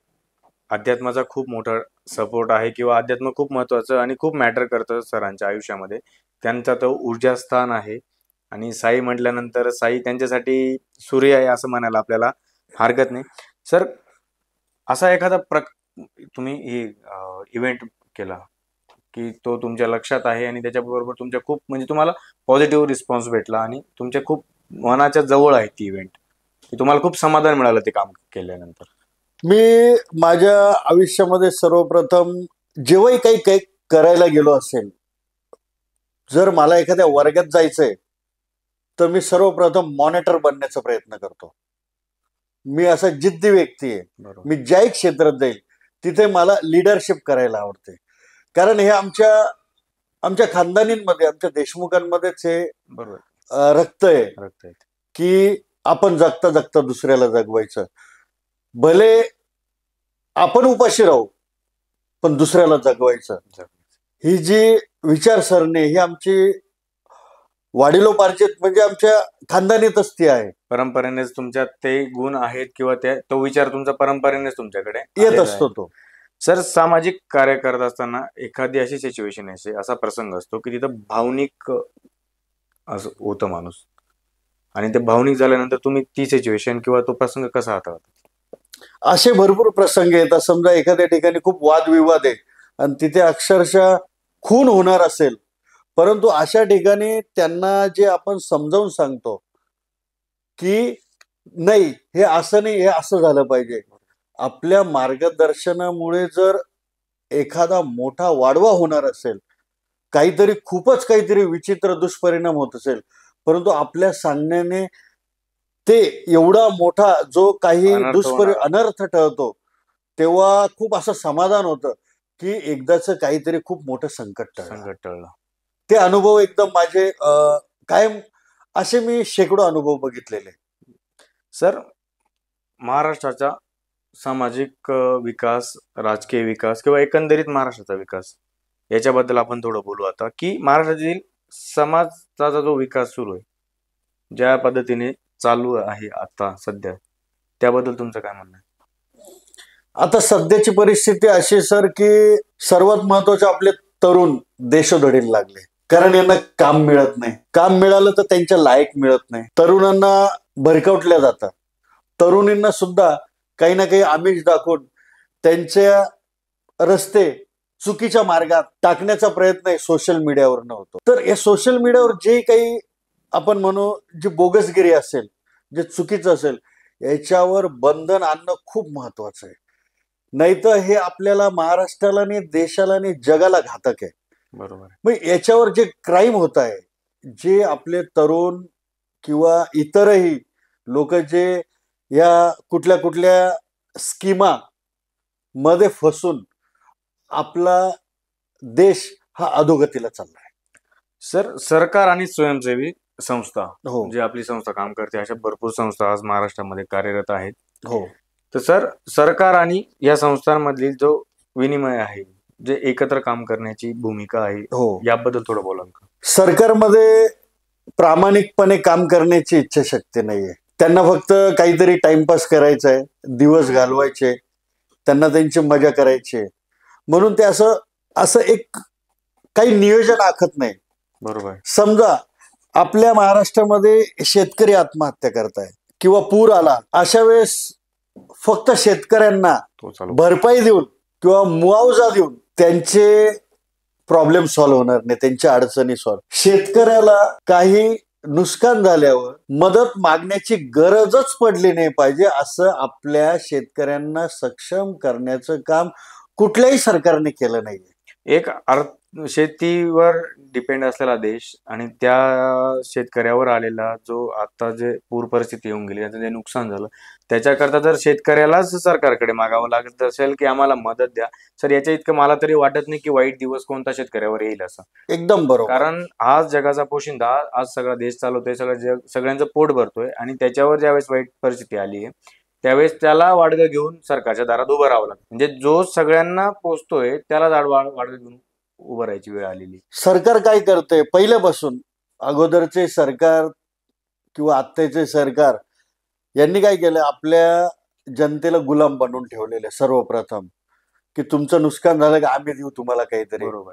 अध्यात्माचा खूप मोठा सपोर्ट आहे किंवा अध्यात्म खूप महत्वाचं आणि खूप मॅटर करतं सरांच्या आयुष्यामध्ये. त्यांचा तो ऊर्जास्थान आहे आणि साई म्हटल्यानंतर साई त्यांच्यासाठी सूर्य आहे असं म्हणायला आपल्याला हरकत नाही. सर, असा एखादा तुम्ही इव्हेंट केला की तो तुमच्या लक्षात आहे आणि त्याच्याबरोबर तुमच्या खूप म्हणजे तुम्हाला पॉझिटिव्ह रिस्पॉन्स भेटला आणि तुमच्या खूप मनाच्या जवळ आहे ती इव्हेंट, की तुम्हाला खूप समाधान मिळालं ते काम केल्यानंतर? मी माझ्या आयुष्यामध्ये सर्वप्रथम जेव्हाही काही काही करायला गेलो असेल, जर मला एखाद्या वर्गात जायचंय तर मी सर्वप्रथम मॉनिटर बनण्याचा प्रयत्न करतो. मी असा जिद्दी व्यक्ती आहे. बरोबर. मी ज्याही क्षेत्रात जाईल तिथे मला लिडरशिप करायला आवडते. कारण हे आमच्या खानदानींमध्ये, आमच्या देशमुखांमध्येच हे बरोबर रक्त आहे रक्त आहे. की आपण जगता जगता दुसऱ्याला जगवायचं. भले आपण उपाशी राहू पण दुसऱ्याला जगवायचं. ही जी विचारसरणी ही आमची वाडिलोपार्जित म्हणजे आमच्या खानदानीतच ती आहे. परंपरेनेच तुमच्यात ते गुण आहेत किंवा तो विचार तुमचा परंपरेनेच तुमच्याकडे येत आलेला असतो आहे. तो. सर, सामाजिक कार्य करत असताना एखादी अशी सिच्युएशन असते, असा प्रसंग असतो की तिथं भावनिक असं होतं माणूस आणि ते भावनिक झाल्यानंतर तुम्ही ती सिच्युएशन किंवा तो प्रसंग कसा हाताळता? असे भरपूर प्रसंग येतात. समजा एखाद्या ठिकाणी खूप वादविवाद आहे आणि तिथे अक्षरशः खून होणार असेल, परंतु अशा ठिकाणी त्यांना जे आपण समजावून सांगतो की नाही, हे असं नाही, हे असं झालं पाहिजे. आपल्या मार्गदर्शनामुळे जर एखादा मोठा वाढवा होणार असेल, खूपच काहीतरी विचित्र दुष्परिणाम होत असेल, परंतु आपल्या सांगण्याने ते एवढा मोठा जो काही अनर्थ टळतो, तेव्हा खूप असं समाधान होतं की एकदाच काहीतरी खूप मोठं संकट टळलं. ते अनुभव एकदम माझे कायम असे मी शेकडो अनुभव बघितलेले. सर, महाराष्ट्राचा सामाजिक विकास, राजकीय विकास किंवा एकंदरीत महाराष्ट्राचा विकास याच्याबद्दल आपण थोडं बोलू आता, की महाराष्ट्रातील समाजाचा जो विकास सुरू आहे, ज्या पद्धतीने चालू आहे आता सध्या, त्याबद्दल तुमचं काय म्हणणं आहे? आता सध्याची परिस्थिती अशी सर की सर्वात महत्वाचे आपले तरुण देशोधडीला लागले. कारण यांना काम मिळत नाही. काम मिळालं तर त्यांच्या लायक मिळत नाही. तरुणांना भरकवटल्या जातात. तरुणींना सुद्धा काही ना काही आमिष दाखवून त्यांच्या रस्ते चुकीच्या मार्गात टाकण्याचा प्रयत्न सोशल मीडियावर होतो. तर या सोशल मीडियावर जे काही आपण म्हणू जी बोगसगिरी असेल, जे चुकीचं असेल, याच्यावर बंधन आणणं खूप महत्वाचं आहे. नाहीतर हे आपल्याला महाराष्ट्राला नाही, देशाला नाही, जगाला घातक आहे. बरोबर. मग याच्यावर जे क्राईम होत आहे, जे आपले तरुण किंवा इतरही लोक जे या कुठल्या कुठल्या स्कीमा मध्ये फसून आपला देश हा अधोगतीला चाललाय. सर, सरकार आणि स्वयंसेवी संस्था, हो, जे आपली संस्था काम करते, अशा भरपूर संस्था आज महाराष्ट्रामध्ये कार्यरत आहेत. हो. तर सर, सरकार आणि या संस्थांमधील जो विनिमय आहे, जे एकत्र काम करण्याची भूमिका आहे, हो, याबद्दल थोडं बोलाल का? सरकारमध्ये प्रामाणिकपणे काम करण्याची इच्छाशक्ती नाहीये. त्यांना फक्त काहीतरी टाइमपास करायचा आहे, दिवस घालवायचे, त्यांना त्यांची मजा करायची, म्हणून ते असं एक काही नियोजन आखत नाही. बरोबर. समजा आपल्या महाराष्ट्रामध्ये शेतकरी आत्महत्या करताय किंवा पूर आला, अशा वेळेस फक्त शेतकऱ्यांना भरपाई देऊन किंवा मुआवजा देऊन त्यांचे प्रॉब्लेम सॉल्व्ह होणार नाही, त्यांच्या अडचणी सॉल्व्ह. शेतकऱ्याला काही नुकसान झाल्यावर मदत मागण्याची गरजच पडली नाही पाहिजे, असं आपल्या शेतकऱ्यांना सक्षम करण्याचं काम कुठल्याही सरकारने केलं नाहीये. एक शेतीवर डिपेंड असलेला देश आणि त्या शेतकऱ्यावर आलेला जो आता जे पूर परिस्थिती येऊन गेली, त्याचं जे नुकसान झालं, त्याच्याकरता जर शेतकऱ्यालाच सरकारकडे मागावं लागत असेल की आम्हाला मदत द्या, सर याच्या इतकं मला तरी वाटत नाही की वाईट दिवस कोणता शेतकऱ्यावर येईल असं. एकदम बरोबर. कारण आज जगाचा पोशिंदा, आज सगळा देश चालवतोय, सगळं जग सगळ्यांचं पोट भरतोय आणि त्याच्यावर ज्यावेळेस वाईट परिस्थिती आली आहे त्यावेळेस त्याला वाडगं घेऊन सरकारच्या दारात उभं राहावं लागतं. म्हणजे जो सगळ्यांना पोचतोय त्याला वाडगं घेऊन उभं राहायची वेळ आलेली. सरकार काय करते पहिल्यापासून, अगोदरचे सरकार किंवा आत्ताचे सरकार यांनी काय केलं, आपल्या जनतेला गुलाम बनवून ठेवलेले सर्वप्रथम, की तुमचं नुकसान झालं की आम्ही देऊ तुम्हाला काहीतरी. बरोबर.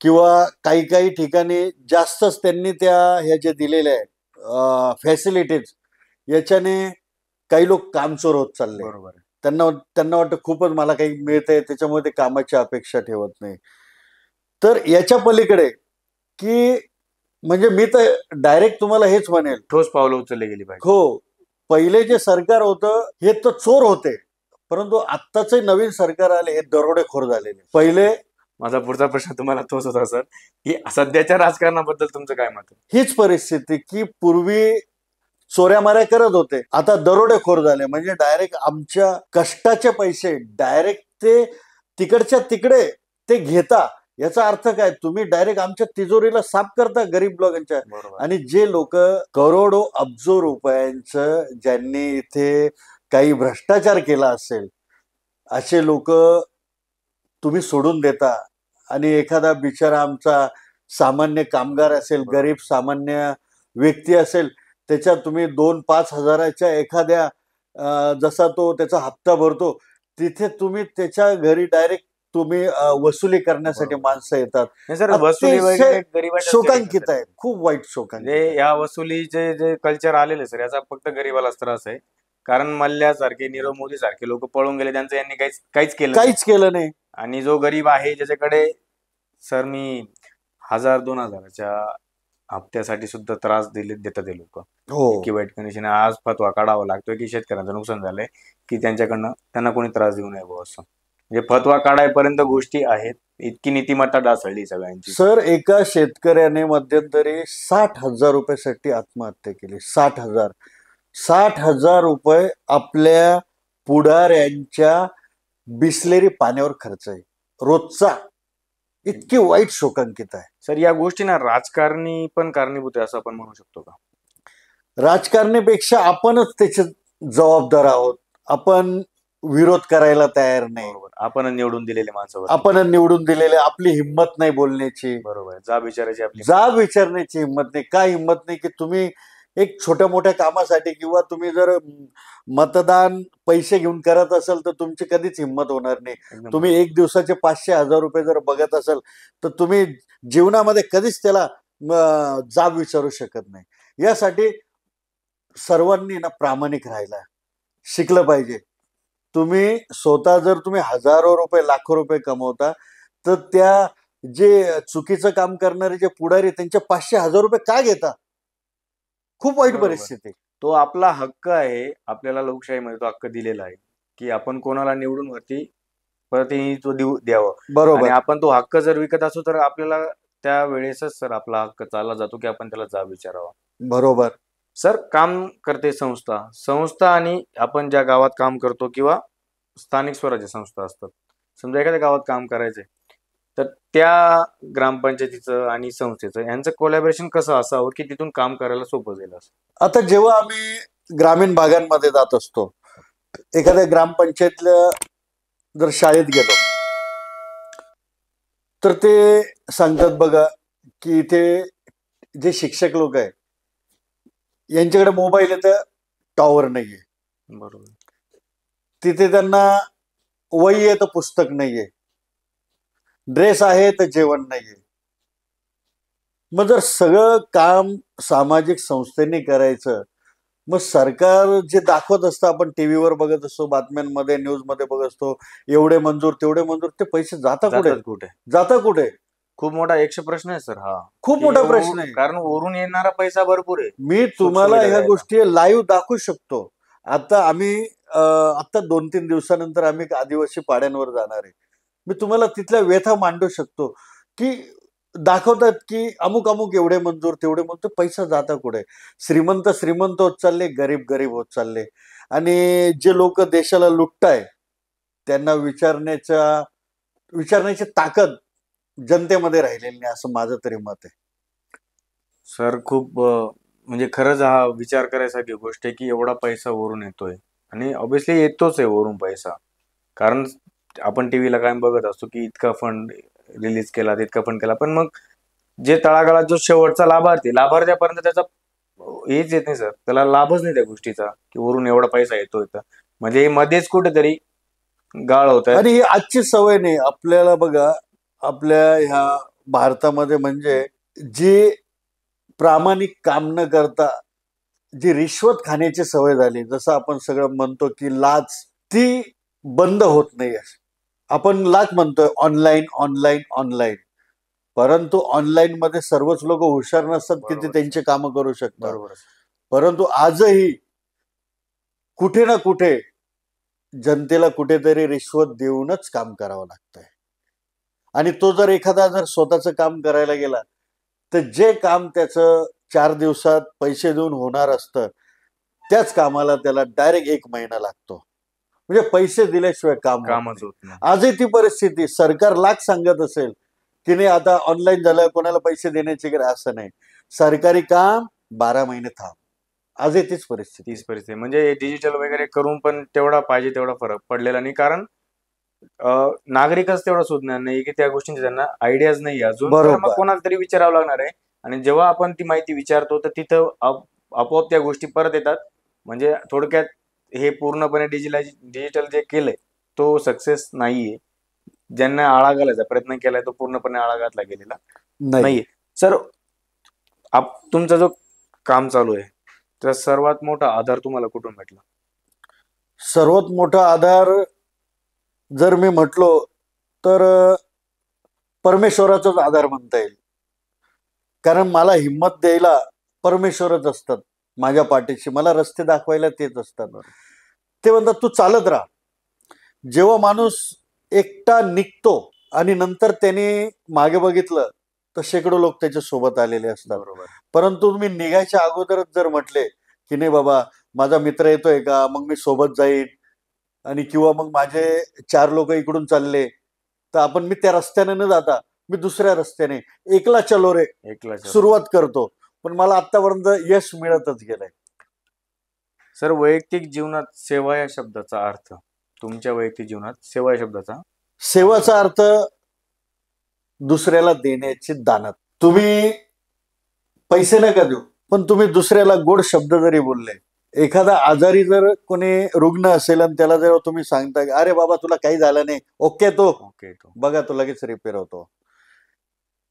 किंवा काही काही ठिकाणी जास्तच त्यांनी त्या ह्या जे दिलेल्या आहेत फॅसिलिटीज, याच्याने काही लोक कामचोर होत चालले. बरोबर. त्यांना वाटतं खूपच मला काही मिळतंय, त्याच्यामुळे ते कामाची अपेक्षा ठेवत नाही. तर याच्या पलीकडे की म्हणजे मी तर डायरेक्ट तुम्हाला हेच म्हणेल, ठोस पावलं उचलली गेली पाहिजे. हो, पहिले जे सरकार होतं हे तर चोर होते, परंतु आत्ताचे नवीन सरकार आले हे दरोडेखोर झालेले. पहिले माझा पुढचा प्रश्न तुम्हाला तोच होता सर, की सध्याच्या राजकारणाबद्दल तुमचं काय मत? हीच परिस्थिती की पूर्वी चोऱ्यामाऱ्या करत होते, आता दरोडेखोर झाले. म्हणजे डायरेक्ट आमच्या कष्टाचे पैसे डायरेक्ट ते तिकडच्या तिकडे ते घेता. याचा अर्थ काय, तुम्ही डायरेक्ट आमच्या तिजोरीला साफ करता गरीब लोकांच्या. आणि जे लोक करोडो अब्जो रुपयांचं ज्यांनी इथे काही भ्रष्टाचार केला असेल, असे लोक तुम्ही सोडून देता. आणि एखादा बिचारा आमचा सामान्य कामगार असेल, गरीब सामान्य व्यक्ती असेल, त्याच्या तुम्ही 2-5 हजाराच्या एखाद्या जसा तो त्याचा हप्ता भरतो, तिथे तुम्ही त्याच्या घरी डायरेक्ट तुम्ही वसुली करण्यासाठी माणसं येतात. शोकांकित आहे, खूप वाईट शोकांकित. या वसुलीचे जे कल्चर आलेले सर, याचा फक्त गरीबालाच त्रास आहे. कारण मल्ल्यासारखे, नीरव मोदी सारखे लोक पळून गेले, त्यांचं यांनी काहीच केलं नाही. आणि जो गरीब आहे ज्याच्याकडे सर मी 1000-2000च्या हप्त्यासाठी सुद्धा त्रास देतात ते लोक, की वाईट कंडिशन. आज फतवा काढावा लागतोय की शेतकऱ्यांचं नुकसान झालंय की त्यांना कोणी त्रास देऊ नये भाऊ असं. म्हणजे फतवा काढायपर्यंत गोष्टी आहेत, इतकी नीतिमत्ता ढासळली सगळ्यांची. सर, एका शेतकऱ्याने मध्यंतरी 60,000 रुपयासाठी आत्महत्या केली. 60,000 रुपये आपल्या पुढाऱ्यांच्या बिसलेरी पाण्यावर खर्च आहे रोजचा. इतकी वाईट शोकांकित आहे सर. या गोष्टींना राजकारणी पण कारणीभूत आहे असं आपण म्हणू शकतो का? राजकारण्यापेक्षा आपणच त्याचे जबाबदार आहोत. आपण विरोध करायला तयार नाही. आपण निवडून दिलेले माणसं, आपण निवडून दिलेले, आपली हिंमत नाही बोलण्याची. बरोबर. जाब विचारण्याची हिंमत नाही. काय हिंमत नाही की तुम्ही एक छोट्या मोठ्या कामासाठी किंवा तुम्ही जर मतदान पैसे घेऊन करत असाल तर तुमची कधीच हिंमत होणार नाही. तुम्ही एक दिवसाचे 500-1000 रुपये जर बघत असाल तर तुम्ही जीवनामध्ये कधीच त्याला जाब विचारू शकत नाही. यासाठी सर्वांनी ना प्रामाणिक राहायला शिकलं पाहिजे. तुम्ही स्वतः जर तुम्ही हजारो रुपये, लाखो रुपये कमवता, तर त्या जे चुकीचं काम करणारे जे पुढारी त्यांचे 500-1000 रुपये का घेता? खूप वाईट परिस्थिती. तो आपला हक्क आहे, आपल्याला लोकशाहीमध्ये तो हक्क दिलेला आहे की आपण कोणाला निवडून वरती प्रतिनिधित्व द्यावं. बरोबर. आणि आपण तो हक्क जर विकत असू तर आपल्याला त्या वेळेसच सर आपला हक्क चालला जातो की आपण त्याला जाब विचारावा. बरोबर. सर, काम करते संस्था आणि आपण ज्या गावात काम करतो किंवा स्थानिक स्वराज्य संस्था असतात, समजा एखाद्या गावात काम करायचंय तर त्या ग्रामपंचायतीचं आणि संस्थेचं यांचं कोलॅबोरेशन कसं असावं की तिथून काम करायला सोपं जाईल असं? आता जेव्हा आम्ही ग्रामीण भागांमध्ये जात असतो, एखाद्या ग्रामपंचायतल्या जर शाळेत गेलो तर ते सांगतात बघा की इथे जे शिक्षक लोक आहे यांच्याकडे मोबाईल आहे तर टॉवर नाहीये. बरोबर. तिथे त्यांना वही आहे तर पुस्तक नाहीये, ड्रेस आहे तर जेवण नाहीये. मग जर सगळं काम सामाजिक संस्थेने करायचं, मग सरकार जे दाखवत असतं, आपण टीव्हीवर बघत असतो, बातम्यांमध्ये, न्यूजमध्ये बघत असतो, एवढे मंजूर तेवढे मंजूर, ते पैसे जाता कुठे? खूप मोठा एकशे प्रश्न आहे सर हा. खूप मोठा प्रश्न आहे. कारण वरून येणारा पैसा भरपूर आहे. मी तुम्हाला ह्या गोष्टी लाईव्ह दाखवू शकतो. आता 2-3 दिवसानंतर आम्ही आदिवासी पाड्यांवर जाणार आहे. मी तुम्हाला तिथल्या व्यथा मांडू शकतो की दाखवतात की अमुक अमुक एवढे मंजूर तेवढे मंजूर, पैसा जाता कुठे? श्रीमंत श्रीमंत होत चालले, गरीब गरीब होत चालले. आणि जे लोक देशाला लुटताय त्यांना विचारण्याची ताकद जनतेमध्ये राहिलेली नाही, असं माझं तरी मत आहे. सर खूप म्हणजे खरंच हा विचार करायसारखी गोष्ट आहे की एवढा पैसा वरून येतोय आणि ऑब्व्हियसली येतोच आहे वरून पैसा. कारण आपण टीव्हीला कायम बघत असतो की इतका फंड रिलीज केला तितका फंड केला, पण मग जे तळागाळात जो शेवटचा लाभार्थ्यापर्यंत त्याचा हेच येत नाही सर, त्याला लाभच नाही त्या गोष्टीचा की वरून एवढा पैसा येतोय. तर म्हणजे मध्येच कुठेतरी गाळ होत आहे. आणि ही आजची सवय नाही आपल्याला. बघा आपल्या ह्या भारतामध्ये म्हणजे जी प्रामाणिक काम न करता जी रिश्वत खाण्याची सवय झाली, जसं आपण सगळं म्हणतो की लाच, ती बंद होत नाही. आपण लाच म्हणतोय ऑनलाईन ऑनलाईन ऑनलाईन, परंतु ऑनलाईन मध्ये सर्वच लोक हुशार नसतात की ते त्यांचे कामं करू शकतात. बरोबर. परंतु आजही कुठे ना कुठे जनतेला कुठेतरी रिश्वत देऊनच काम करावं लागतंय. आणि तो जर एखादा स्वतःचं काम करायला गेला तर जे काम त्याचं 4 दिवसात पैसे देऊन होणार असतं त्याच कामाला त्याला डायरेक्ट 1 महिना लागतो. म्हणजे पैसे दिल्याशिवाय कामच होत नाही. आजही ती परिस्थिती. सरकार लाख सांगत असेल की नाही आता ऑनलाईन झालं, कोणाला पैसे देण्याची गरज, असं नाही. सरकारी काम 12 महिने थांब, आजही तीच परिस्थिती. म्हणजे डिजिटल वगैरे करून पण तेवढा पाहिजे तेवढा फरक पडलेला नाही. कारण नागरिकच तेवढा सुज्ञान नाही की त्या गोष्टींची त्यांना आयडियाज नाही अजून. मग कोणाला तरी विचारावं लागणार आहे. आणि जेव्हा आपण ती माहिती विचारतो तर तिथं आपोआप त्या गोष्टी परत येतात. म्हणजे थोडक्यात हे पूर्णपणे डिजिटल जे केलंय तो सक्सेस नाहीये. ज्यांना आळा घालायचा प्रयत्न केलाय तो पूर्णपणे आळा घातला गेलेला नाहीये. सर तुमचा जो काम चालू आहे तर सर्वात मोठा आधार तुम्हाला कुठून भेटला? सर्वात मोठा आधार जर मी म्हटलो तर परमेश्वराचाच आधार म्हणता येईल. कारण मला हिम्मत द्यायला परमेश्वरच असतात माझ्या पाठीशी, मला रस्ते दाखवायला तेच असतात. ते म्हणतात तू चालत राहा. जेव्हा माणूस एकटा निघतो आणि नंतर त्याने मागे बघितलं तर शेकडो लोक त्याच्या सोबत आलेले असतात. परंतु तुम्ही निघायच्या अगोदरच जर म्हटले की नाही बाबा माझा मित्र येतोय का, मग मी सोबत जाईन, आणि किंवा मग माझे 4 लोक इकडून चालले तर मी त्या रस्त्याने न जाता मी दुसऱ्या रस्त्याने एकला चलो रे सुरुवात करतो. पण मला आतापर्यंत यश मिळतच गेलंय. सर वैयक्तिक जीवनात सेवा या शब्दाचा अर्थ, तुमच्या वैयक्तिक जीवनात सेवा या शब्दाचा सेवाचा अर्थ दुसऱ्याला देण्याची दानत. तुम्ही पैसे नका देऊ पण तुम्ही दुसऱ्याला गोड शब्द जरी बोलले, एखादा आजारी जर कोणी रुग्ण असेल आणि त्याला जर तुम्ही सांगता की अरे बाबा तुला काही झालं नाही, ओके तो बघा तो लगेच रिपेअर होतो,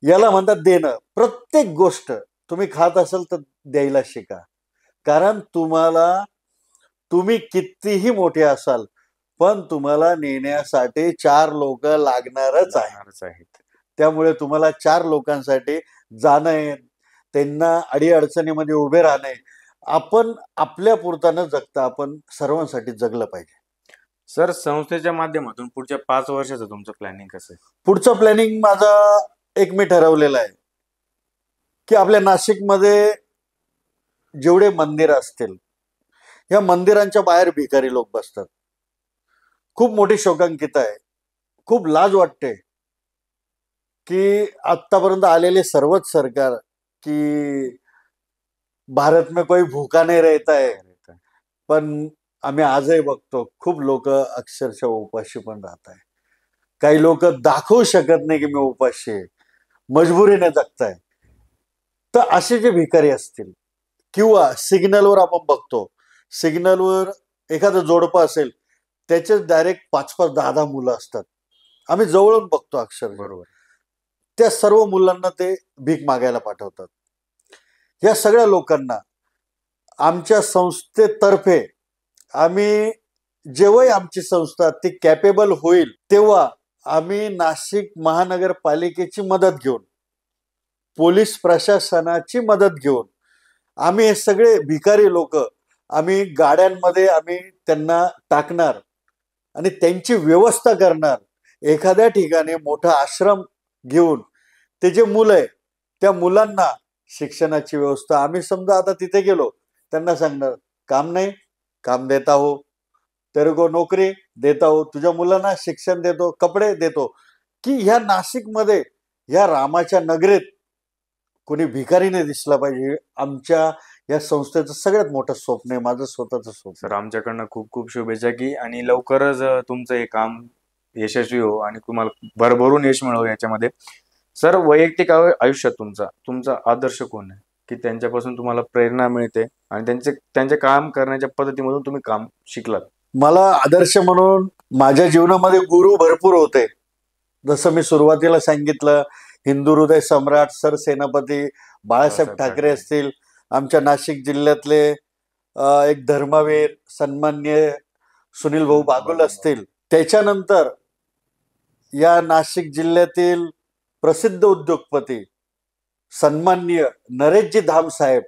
याला म्हणतात देणं. प्रत्येक गोष्ट तुम्ही खात असाल तर द्यायला शिका. कारण तुम्ही कितीही मोठे असाल पण तुम्हाला नेण्यासाठी 4 लोक लागणारच आहेत. त्यामुळे तुम्हाला 4 लोकांसाठी जाणं, त्यांना अडीअडचणीमध्ये उभे राहणे, आपण आपल्या पुरता न जगता आपण सर्वांसाठी जगलं पाहिजे. सर संस्थेच्या माध्यमातून पुढच्या 5 वर्षाचं तुमचं प्लॅनिंग कसं आहे? पुढचं प्लॅनिंग माझा एक मी ठरवलेलं आहे की आपल्या नाशिकमध्ये जेवढे मंदिर असतील या मंदिरांच्या बाहेर भिकारी लोक बसतात. खूप मोठी शोकांकिता आहे. खूप लाज वाटते की आतापर्यंत आलेले सर्वच सरकार की भारत में कोई भूखा नहीं रहता है, पण आम्ही आजही बघतो खूप लोक अक्षरशः उपाशी पण राहत आहे. काही लोक दाखवू शकत नाही की मी उपाशी आहे, मजबुरीने जगताय. तर असे जे भिकारी असतील किंवा सिग्नलवर आपण बघतो, सिग्नलवर एखादं जोडपं असेल त्याचे डायरेक्ट 5-5, 10-10 मुलं असतात. आम्ही जवळून बघतो अक्षर. बरोबर. त्या सर्व मुलांना ते भीक मागायला पाठवतात. या सगळ्या लोकांना आमच्या संस्थेतर्फे आम्ही जेव्हाही आमची संस्था ती कॅपेबल होईल तेव्हा आम्ही नाशिक महानगरपालिकेची मदत घेऊन, पोलीस प्रशासनाची मदत घेऊन आम्ही हे सगळे भिकारी लोक आम्ही गाड्यांमध्ये आम्ही त्यांना टाकणार आणि त्यांची व्यवस्था करणार. एखाद्या ठिकाणी मोठा आश्रम घेऊन ते जे मुलं आहे त्या मुलांना शिक्षणाची व्यवस्था, आम्ही समजा आता तिथे गेलो त्यांना सांगणार काम नाही, काम देता हो, तेरे को नोकरी देता हो, तुझ्या मुलांना शिक्षण देतो, कपडे देतो. की ह्या नाशिकमध्ये ह्या रामाच्या नगरीत कोणी भिकारी नाही दिसला पाहिजे. आमच्या या संस्थेचं सगळ्यात मोठं स्वप्न आहे, माझं स्वतःचं स्वप्न. सर आमच्याकडनं खूप खूप शुभेच्छा की आणि लवकरच तुमचं हे काम यशस्वी हो आणि तुम्हाला भरभरून यश मिळो याच्यामध्ये. सर वैयक्तिक आयुष्यात तुमचा आदर्श कोण आहे की त्यांच्यापासून तुम्हाला प्रेरणा मिळते आणि त्यांचे काम करण्याच्या पद्धतीमधून तुम्ही काम शिकलात? मला आदर्श म्हणून माझ्या जीवनामध्ये गुरु भरपूर होते. जसं मी सुरुवातीला सांगितलं, हिंदू हृदय सम्राट सरसेनापती बाळासाहेब ठाकरे असतील, आमच्या नाशिक जिल्ह्यातले एक धर्मवीर सन्माननीय सुनील भाऊ बागुल असतील, त्याच्यानंतर या नाशिक जिल्ह्यातील प्रसिद्ध उद्योगपती सन्माननीय नरेशजी धाम साहेब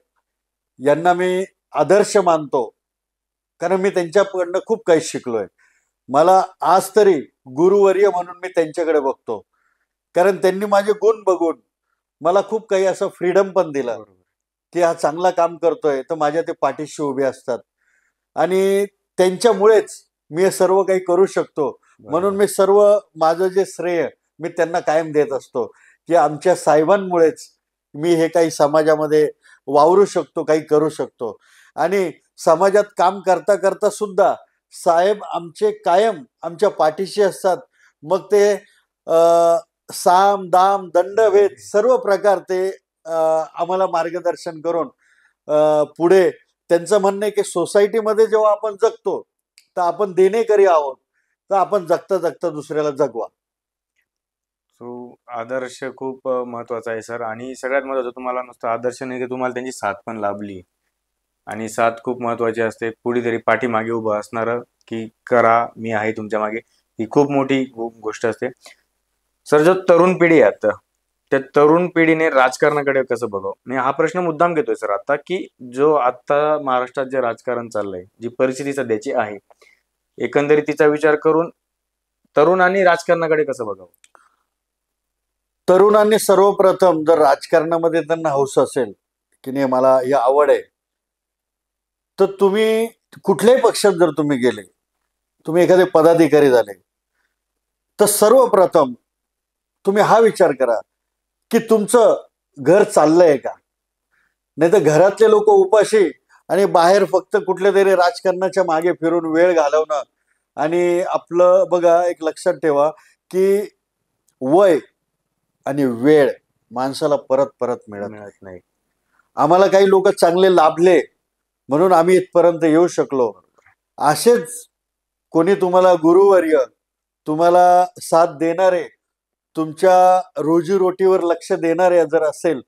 यांना मी आदर्श मानतो, कारण मी त्यांच्याकडनं खूप काही शिकलोय. मला आज तरी गुरुवर्य म्हणून मी त्यांच्याकडे बघतो, कारण त्यांनी माझे गुण बघून मला खूप काही असं फ्रीडम पण दिलं की हा चांगला काम करतोय तर माझ्या ते पाठीशी उभे असतात आणि त्यांच्यामुळेच मी हे सर्व काही करू शकतो. म्हणून मी सर्व माझं जे श्रेय मी त्यांना कायम देत असतो की आमच्या साहेबांमुळेच मी हे काही समाजामध्ये वावरू शकतो, काही करू शकतो. आणि समाजात काम करता करता सुद्धा साहेब आमचे कायम आमच्या पाठीशी असतात. मग ते साम दाम दंडभेद सर्व प्रकार ते आम्हाला मार्गदर्शन करून पुढे त्यांचं म्हणणं आहे की सोसायटीमध्ये जेव्हा आपण जगतो तर आपण देणेकरी आहोत, तर आपण जगता जगता दुसऱ्याला जगवा. आदर्श खूप महत्वाचा आहे सर. आणि सगळ्यात महत्वाचं तुम्हाला नुसतं आदर्श नाही की तुम्हाला त्यांची साथ पण लाभली आणि साथ खूप महत्वाची असते. पुढे तरी पाठीमागे उभं असणार की करा मी आहे तुमच्या मागे, ही खूप मोठी गोष्ट असते. सर जो तरुण पिढी आहे आता, त्या तरुण पिढीने राजकारणाकडे कसं बघावं, मी हा प्रश्न मुद्दाम घेतोय सर आता की जो आता महाराष्ट्रात जे राजकारण चाललंय, जी परिस्थिती सध्याची आहे, एकंदरीत तिचा विचार करून तरुणांनी राजकारणाकडे कसं बघावं? तरुणांनी सर्वप्रथम जर राजकारणामध्ये त्यांना हौस असेल की नाही मला ही आवड आहे, तर तुम्ही कुठल्याही पक्षात जर तुम्ही गेले, तुम्ही एखादे पदाधिकारी झाले, तर सर्वप्रथम तुम्ही हा विचार करा की तुमचं घर चाललंय का. नाही तर घरातले लोक उपाशी आणि बाहेर फक्त कुठल्या तरी राजकारणाच्या मागे फिरून वेळ घालवणं. आणि आपलं बघा, एक लक्षात ठेवा की वय आणि वेळ माणसाला परत परत मिळत नाही. आम्हाला काही लोक चांगले लाभले म्हणून आम्ही इथपर्यंत येऊ शकलो. असेच कोणी तुम्हाला गुरुवर्य, तुम्हाला साथ देणारे, तुमच्या रोजीरोटीवर लक्ष देणारे जर असेल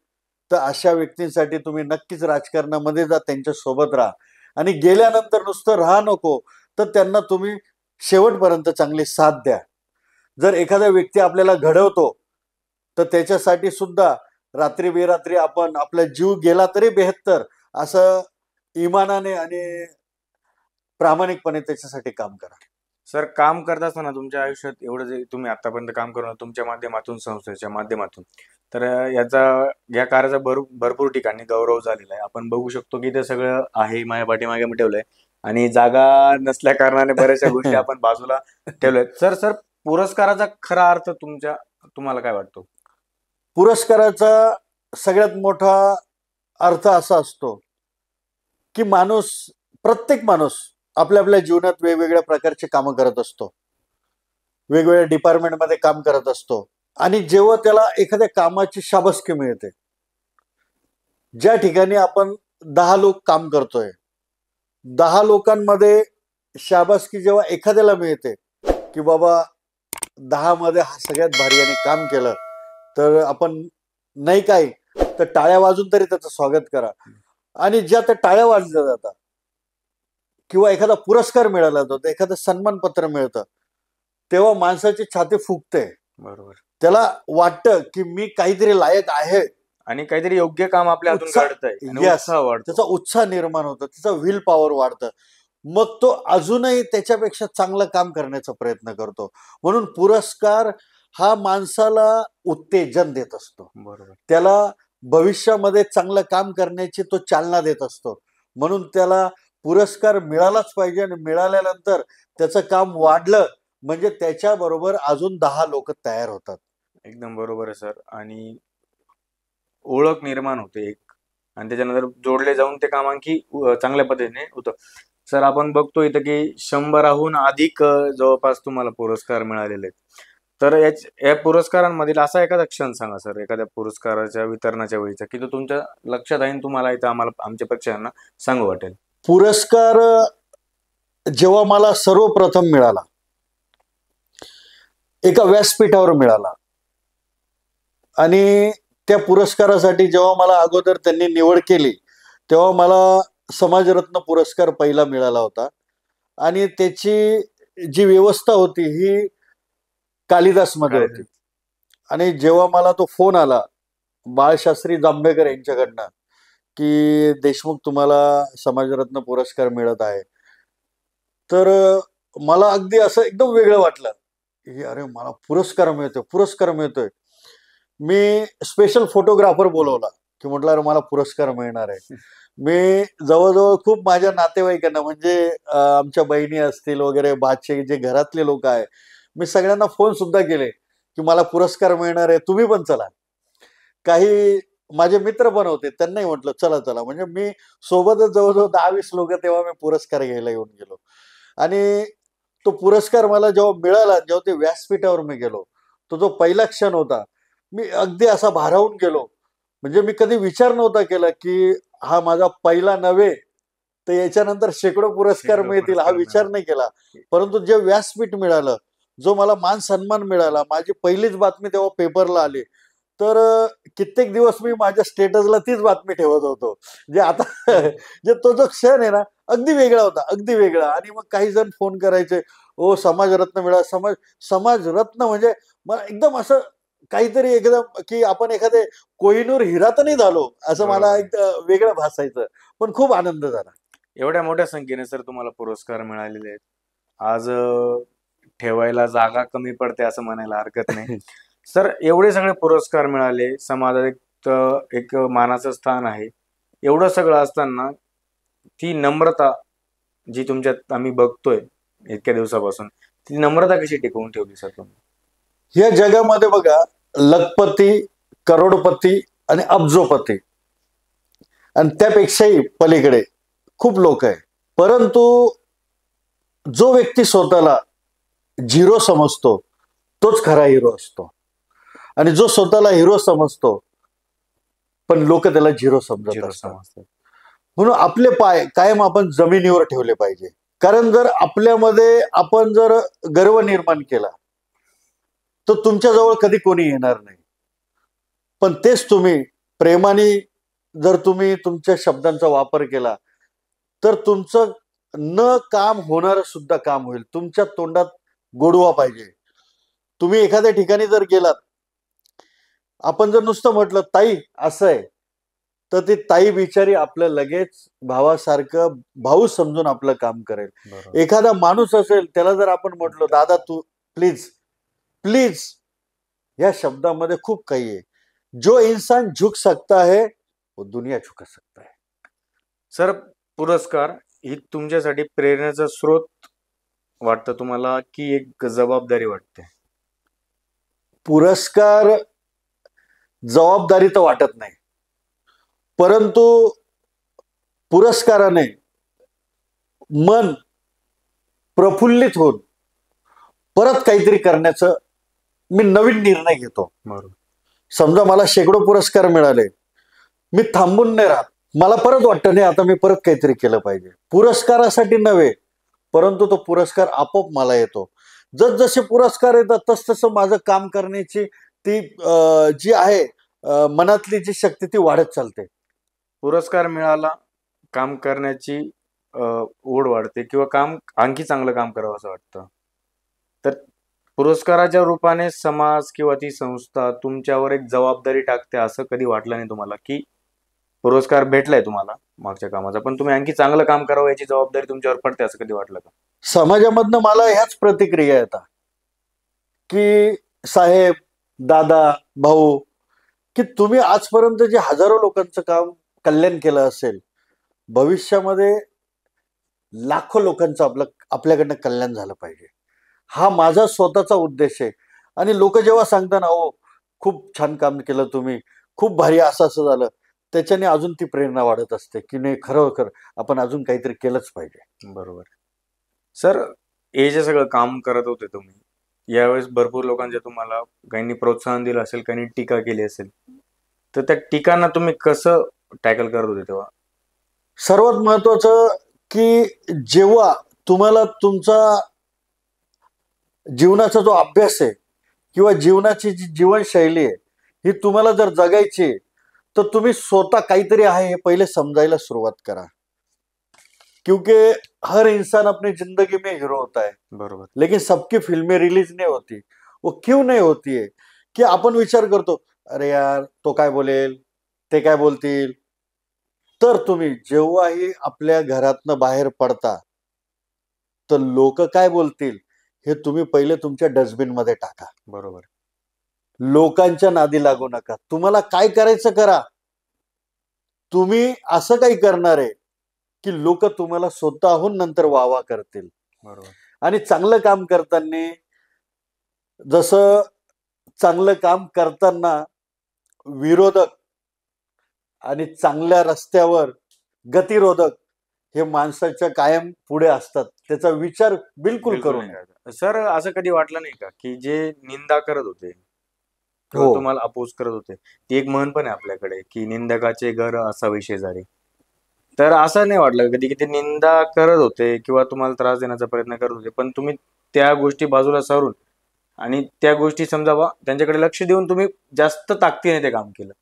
तर अशा व्यक्तींसाठी तुम्ही नक्कीच राजकारणामध्ये जा, त्यांच्या सोबत राहा. आणि गेल्यानंतर नुसतं राहा नको, तर त्यांना तुम्ही शेवटपर्यंत चांगली साथ द्या. जर एखादा व्यक्ती आपल्याला घडवतो तर त्याच्यासाठी सुद्धा रात्री बेरात्री आपण आपला जीव गेला तरी बेहत्तर असं इमानाने आणि प्रामाणिकपणे त्याच्यासाठी काम करा. सर काम करत असताना तुमच्या आयुष्यात एवढं जे तुम्ही आतापर्यंत काम करून तुमच्या माध्यमातून, संस्थेच्या माध्यमातून, तर या कार्याचा भरपूर ठिकाणी गौरव झालेला आहे. आपण बघू शकतो की ते सगळं आहे माझ्या पाठीमागे मी ठेवलंय आणि जागा नसल्या कारणाने बऱ्याचशा गोष्टी आपण बाजूला ठेवल्यात. सर पुरस्काराचा खरा अर्थ तुम्हाला काय वाटतो? पुरस्काराचा सगळ्यात मोठा अर्थ असा असतो की प्रत्येक माणूस आपल्या आपल्या जीवनात वेगवेगळ्या प्रकारचे कामं करत असतो, वेगवेगळ्या डिपार्टमेंटमध्ये काम करत असतो. आणि जेव्हा त्याला एखाद्या कामाची शाबासकी मिळते, ज्या ठिकाणी आपण 10 लोक काम करतोय, 10 लोकांमध्ये शाबासकी जेव्हा एखाद्याला मिळते की बाबा 10 मध्ये हा सगळ्यात भारी याने काम केलं, तर आपण नाही काय तर टाळ्या वाजून तरी त्याचं स्वागत करा. आणि ज्या त्या टाळ्या वाजल्या जातात किंवा एखादा पुरस्कार मिळाला जातो, एखादं सन्मानपत्र मिळतं, तेव्हा माणसाची छाती फुगते. बरोबर. त्याला वाटतं की मी काहीतरी लायक आहे आणि काहीतरी योग्य काम आपल्या हातून घडतंय, त्याचा उत्साह निर्माण होतो, त्याचा विल पॉवर वाढतं. मग तो अजूनही त्याच्यापेक्षा चांगलं काम करण्याचा प्रयत्न करतो. म्हणून पुरस्कार हा माणसाला उत्तेजन देत असतो. बरोबर. त्याला भविष्यामध्ये चांगलं काम करण्याची तो चालना देत असतो. म्हणून त्याला पुरस्कार मिळालाच पाहिजे आणि मिळाल्यानंतर त्याचं काम वाढलं म्हणजे त्याच्याबरोबर अजून 10 लोक तयार होतात. एकदम बरोबर आहे सर. आणि ओळख निर्माण होते एक, आणि त्याच्यानंतर जोडले जाऊन ते काम आणखी चांगल्या पद्धतीने होतं. सर आपण बघतो इथं की 100हून अधिक जवळपास तुम्हाला पुरस्कार मिळालेले आहेत. तर या पुरस्कारांमधील असा एखादा क्षण सांगा सर, एखाद्या पुरस्काराच्या वितरणाच्या वेळीचा, की तो तुमच्या लक्षात आहे आणि तुम्हाला इथं आम्हाला आमच्या प्रेक्षकांना सांगू वाटेल. पुरस्कार जेव्हा मला सर्वप्रथम मिळाला, एका व्यासपीठावर मिळाला आणि त्या पुरस्कारासाठी जेव्हा मला अगोदर त्यांनी निवड केली तेव्हा मला समाजरत्न पुरस्कार पहिला मिळाला होता. आणि त्याची जी व्यवस्था होती ही कालिदास मध्ये होती. आणि जेव्हा मला तो फोन आला बाळशास्त्री जांभेकर यांच्याकडनं की देशमुख तुम्हाला समाजरत्न पुरस्कार मिळत आहे, तर मला अगदी असं एकदम वेगळं वाटलं की अरे मला पुरस्कार मिळतोय. मी स्पेशल फोटोग्राफर बोलवला की म्हटलं अरे मला पुरस्कार मिळणार आहे. मी जवळजवळ खूप माझ्या नातेवाईकांना म्हणजे आमच्या बहिणी असतील वगैरे बाचे जे घरातले लोक आहे, मी सगळ्यांना फोन सुद्धा केले की मला पुरस्कार मिळणार आहे, तुम्ही पण चला. काही माझे मित्र पण होते, त्यांनाही म्हटलं चला चला. म्हणजे मी सोबतच जवळजवळ 10-20 लोक तेव्हा मी पुरस्कार घ्यायला येऊन गेलो. आणि तो पुरस्कार मला जेव्हा मिळाला, जेव्हा ते व्यासपीठावर मी गेलो, तो जो पहिला क्षण होता, मी अगदी असा भारावून गेलो. म्हणजे मी कधी विचार नव्हता केला की हा माझा पहिला नव्हे तर याच्यानंतर शेकडो पुरस्कार मिळतील हा विचार नाही केला. परंतु जे व्यासपीठ मिळालं, जो मला मान सन्मान मिळाला, माझी पहिलीच बातमी तेव्हा पेपरला आली, तर कित्येक दिवस मी माझ्या स्टेटसला तीच बातमी ठेवत होतो. जे आता जे तो जो क्षण आहे ना अगदी वेगळा होता, अगदी वेगळा. आणि मग काही जण फोन करायचे, ओ समाजरत्न मिळाला, समाजरत्न म्हणजे मला एकदम असं काहीतरी एकदम की आपण एखादे कोहिनूर हिरा तर नाही झालो असं मला एक वेगळं भासायचं. पण खूप आनंद झाला. एवढ्या मोठ्या संख्येने सर तुम्हाला पुरस्कार मिळालेले आहेत. आज ठेवायला जागा कमी पडते असं म्हणायला हरकत नाही. सर एवढे सगळे पुरस्कार मिळाले, समाजात एक मानाचं स्थान आहे. एवढं सगळं असताना ती नम्रता जी तुमच्यात आम्ही बघतोय इतक्या दिवसापासून, ती नम्रता कशी टिकवून ठेवली सर तुम्ही? या जगामध्ये बघा लखपती, करोडपती आणि अब्जोपती आणि त्यापेक्षाही पलीकडे खूप लोक आहे. परंतु जो व्यक्ती स्वतःला झिरो समजतो तोच खरा हिरो असतो. आणि जो स्वतःला हिरो समजतो पण लोक त्याला झिरो समजत असतात. म्हणून आपले पाय कायम आपण जमिनीवर ठेवले पाहिजे. कारण जर आपल्यामध्ये आपण जर गर्व निर्माण केला तर तुमच्याजवळ कधी कोणी येणार नाही. पण तेच तुम्ही प्रेमाने जर तुम्ही तुमच्या शब्दांचा वापर केला तर तुमचं न काम होणारं सुद्धा काम होईल. तुमच्या तोंडात गोडवा पाहिजे. तुम्ही एखाद्या ठिकाणी जर गेलात, आपण जर नुसतं म्हटलं ताई असं आहे, तर ती ताई बिचारी आपलं लगेच भावासारखं भाऊ समजून आपलं काम करेल. एखादा माणूस असेल त्याला जर आपण म्हटलं दादा तू प्लीज प्लीज, या शब्दामध्ये खूप काही आहे. जो इंसान झुक सकता है वो दुनिया झुका सकता है. सर पुरस्कार ही तुमच्यासाठी प्रेरणेचा स्रोत वाटतं तुम्हाला की एक जबाबदारी वाटते? पुरस्कार जबाबदारी तर वाटत नाही, परंतु पुरस्काराने मन प्रफुल्लित होऊन परत काहीतरी करण्याचं मी नवीन निर्णय घेतो. समजा मला शेकडो पुरस्कार मिळाले, मी थांबून नाही राहत. मला परत वाटतं नाही आता मी परत काहीतरी केलं पाहिजे. पुरस्कारासाठी नव्हे, परंतु तो पुरस्कार आपोआप मला येतो. जसजसे पुरस्कार येतात तसतसं माझं काम करण्याची ती जी आहे मनातली जी शक्ती ती वाढत चालते. पुरस्कार मिळाला, काम करण्याची ओढ वाढते किंवा काम आणखी चांगलं काम करावं असं वाटतं. तर पुरस्काराच्या रूपाने समाज किंवा ती संस्था तुमच्यावर एक जबाबदारी टाकते असं कधी वाटलं नाही तुम्हाला की पुरस्कार भेटलाय तुम्हाला मागच्या कामाचा, पण तुम्ही आणखी चांगलं काम करावं याची जबाबदारी तुमच्यावर पडते असं कधी वाटलं का? समाजामधनं मला ह्याच प्रतिक्रिया येतात की साहेब, दादा, भाऊ, की तुम्ही आजपर्यंत जे हजारो लोकांचं काम कल्याण केलं असेल, भविष्यामध्ये लाखो लोकांचं आपल्याकडनं कल्याण झालं पाहिजे, हा माझा स्वतःचा उद्देश आहे. आणि लोक जेव्हा सांगतात ना, हो खूप छान काम केलं तुम्ही, खूप भारी असं असं झालं, त्याच्याने अजून ती प्रेरणा वाढत असते की नाही, खरोखर आपण अजून काहीतरी केलंच पाहिजे. बरोबर. सर, हे जे सगळं काम करत होते तुम्ही, यावेळेस भरपूर लोकांचे तुम्हाला काहींनी प्रोत्साहन दिलं असेल, काहींनी टीका केली असेल, तर त्या टीकांना तुम्ही कसं टॅकल करत होते तेव्हा? सर्वात महत्वाचं की जेव्हा तुम्हाला तुमचा जीवनाचा जो अभ्यास आहे किंवा जीवनाची जी जीवनशैली आहे ही तुम्हाला जर जगायची आहे, तर तुम्ही स्वतः काहीतरी आहे हे पहिले समजायला सुरुवात करा. क्योंकि हर इंसान अपनी जिंदगी में हीरो होता है, बरोबर. लेकिन सबकी फिल्में रिलीज नहीं होती. वो क्यों नहीं होती है की आपण विचार करतो, अरे यार तो काय बोलेल, ते काय बोलतील. तर तुम्ही जेव्हाही आपल्या घरातनं बाहेर पडता, तर लोक काय बोलतील हे तुम्ही पहिले तुमच्या डस्टबिन मध्ये टाका. बरोबर. लोकांच्या नादी लागू नका. तुम्हाला काय करायचं करा. तुम्ही असं काही करणार आहे की लोक तुम्हाला स्वतःहून नंतर वावा करतील. बरोबर. आणि चांगलं काम करताना, जसं चांगलं काम करताना विरोधक आणि चांगल्या रस्त्यावर गतिरोधक हे माणसाच्या कायम पुढे असतात, त्याचा विचार बिलकुल करू नये. सर, असं कधी वाटलं नाही का की जे निंदा करत होते किंवा हो. तुम्हाला अपोज करत होते, ती एक म्हण पण आहे आपल्याकडे की निंदकाचे घर असावे शेजारी, तर असं नाही वाटलं कधी की ते निंदा करत होते किंवा तुम्हाला त्रास देण्याचा प्रयत्न करत होते, पण तुम्ही त्या गोष्टी बाजूला सारून आणि त्या गोष्टी समजा त्यांच्याकडे लक्ष देऊन तुम्ही जास्त ताकदीने ते काम केलं?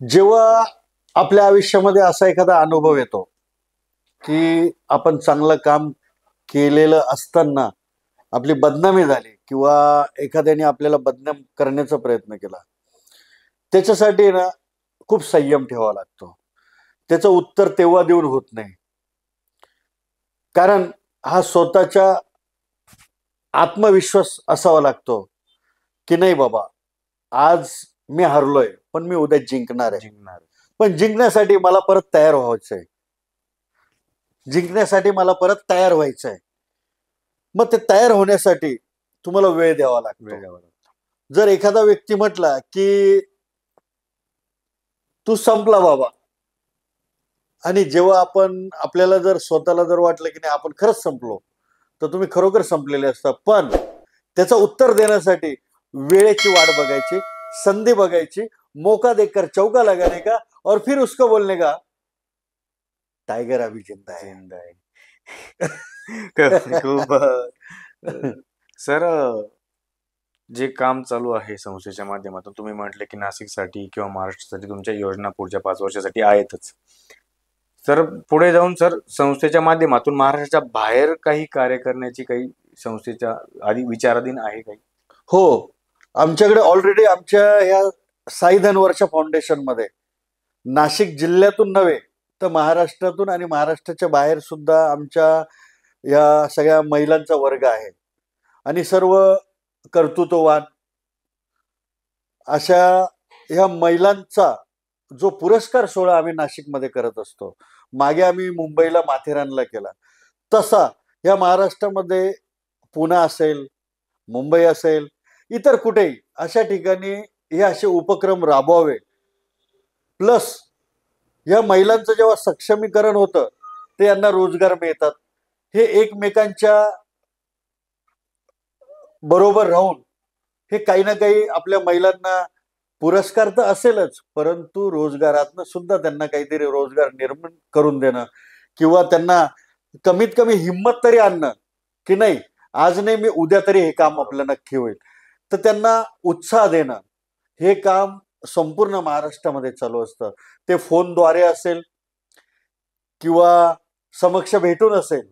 जेव्हा आपल्या आयुष्यामध्ये असा एखादा अनुभव येतो की आपण चांगलं काम केलेलं असताना आपली बदनामी झाली किंवा एखाद्याने आपल्याला बदनाम करण्याचा प्रयत्न केला, त्याच्यासाठी ना खूप संयम ठेवावा लागतो. त्याचं उत्तर तेव्हा देऊन होत नाही, कारण हा स्वतःच्या आत्मविश्वास असावा लागतो की नाही बाबा, आज मी हरलोय पण मी उद्या जिंकणार आहे. पण जिंकण्यासाठी मला परत तयार व्हायचंय, जिंकण्यासाठी मला परत तयार व्हायचंय. मग ते तयार होण्यासाठी तुम्हाला वेळ द्यावा लागतो. जर एखादा व्यक्ती म्हटला की तू संपला बाबा, आणि जेव्हा आपल्याला जर स्वतःला जर वाटलं की नाही आपण खरंच संपलो, तर तुम्ही खरोखर संपलेले असता. पण त्याचं उत्तर देण्यासाठी वेळेची वाट बघायची, संधी बघायची, मौका देकर चौका लगाने का और फिर उसको बोलने का टाइगर अभी जिंदा है. खूप सर, जे काम चालू आहे संस्थेच्या माध्यमातून, तुम्ही म्हटले की नाशिकसाठी किंवा महाराष्ट्रासाठी तुमच्या योजना पुढच्या 5 वर्षासाठी आहेतच. सर, पुढे जाऊन सर संस्थेच्या माध्यमातून महाराष्ट्राच्या बाहेर काही कार्य करण्याची काही संस्थेच्या आधी विचाराधीन आहे काही? हो, आमच्याकडे ऑलरेडी आमच्या ह्या साई धनवर्षा फाउंडेशन मध्ये नाशिक जिल्ह्यातून नव्हे तर महाराष्ट्रातून आणि महाराष्ट्राच्या बाहेर सुद्धा आमच्या या सगळ्या महिलांचा वर्ग आहे. आणि सर्व कर्तृत्ववान अशा ह्या महिलांचा जो पुरस्कार सोहळा आम्ही नाशिकमध्ये करत असतो, मागे आम्ही मुंबईला माथेरानला केला, तसा या महाराष्ट्रामध्ये पुणे असेल, मुंबई असेल, इतर कुठेही अशा ठिकाणी हे असे उपक्रम राबवावे. प्लस या महिलांचं जेव्हा सक्षमीकरण होतं ते यांना रोजगार मिळतात. हे एकमेकांच्या बरोबर राहून हे काही ना काही आपल्या महिलांना पुरस्कार तर असेलच, परंतु रोजगारातनं सुद्धा त्यांना काहीतरी रोजगार निर्माण करून देणं किंवा त्यांना कमीत कमी हिंमत तरी आणणं की नाही आज नाही मी उद्या तरी हे काम आपलं नक्की होईल, तर त्यांना उत्साह देणं, हे काम संपूर्ण महाराष्ट्रामध्ये चालू असतं. ते फोनद्वारे असेल किंवा समक्ष भेटून असेल,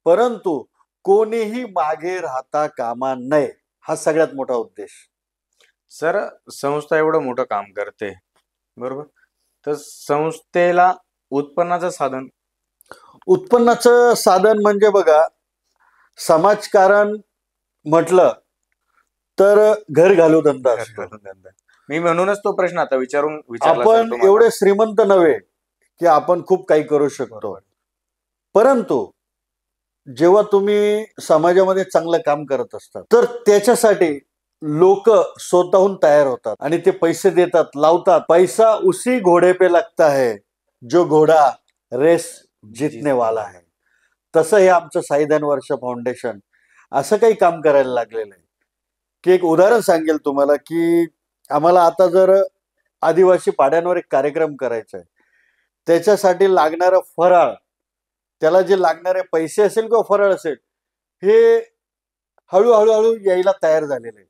परंतु कोणीही मागे राहता कामा नये, हा सगळ्यात मोठा उद्देश. सर, संस्था एवढं मोठं काम करते, बरोबर. तर संस्थेला उत्पन्नाचं साधन म्हणजे बघा, समाजकारण म्हटलं तर घर घालू धंदा असतो. मी म्हणूनच तो प्रश्न आता विचारला सर आपण तुम्हाला. एवढे श्रीमंत नव्हे की आपण खूप काही करू शकतो, परंतु जेव्हा तुम्ही समाजामध्ये चांगलं काम करत असतात तर त्याच्यासाठी लोक स्वतःहून तयार होतात आणि ते पैसे देतात, लावतात. पैसा उसी घोडे पे लगता है जो घोडा रेस जीतने वाला है. तसं हे आमचं साईधन वर्ष फाउंडेशन असं काही काम करायला लागलेलं आहे की एक उदाहरण सांगेल तुम्हाला की आम्हाला आता जर आदिवासी पाड्यांवर एक कार्यक्रम करायचा आहे, त्याच्यासाठी लागणारं फराळ, त्याला जे लागणारे पैसे असेल किंवा फराळ असेल, हे हळूहळू यायला तयार झालेले आहे.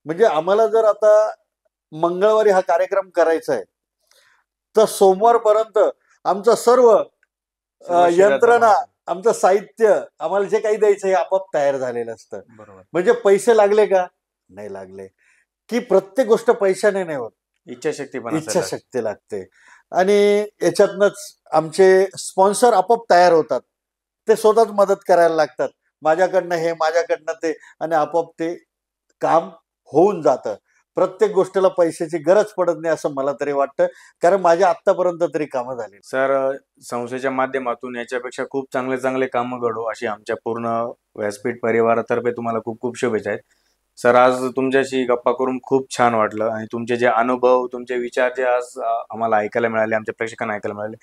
म्हणजे आम्हाला जर आता मंगळवारी हा कार्यक्रम करायचा आहे तर सोमवारपर्यंत आमचं सर्व यंत्रणा, आमचं साहित्य, आम्हाला जे काही द्यायचं हे आपोआप तयार झालेलं असतं. म्हणजे पैसे लागले का? नाही लागले. की प्रत्येक गोष्ट पैशाने नाही होत, इच्छाशक्ती लागते. आणि याच्यातनच आमचे स्पॉन्सर आपोआप तयार होतात, ते स्वतःच मदत करायला लागतात. माझ्याकडनं हे, माझ्याकडनं ते, आणि आपोआप ते काम होऊन जातं. प्रत्येक गोष्टीला पैशाची गरज पडत नाही असं मला तरी वाटतं, कारण माझ्या आतापर्यंत तरी कामं झाली. सर, संस्थेच्या माध्यमातून याच्यापेक्षा खूप चांगले कामं घडो अशी आमच्या पूर्ण व्यासपीठ परिवारातर्फे तुम्हाला खूप खूप शुभेच्छा आहेत. सर, आज तुमच्याशी गप्पा करून खूप छान वाटलं आणि तुमचे जे अनुभव, तुमचे विचार जे आज आम्हाला ऐकायला मिळाले, आमच्या प्रेक्षकांना ऐकायला मिळाले,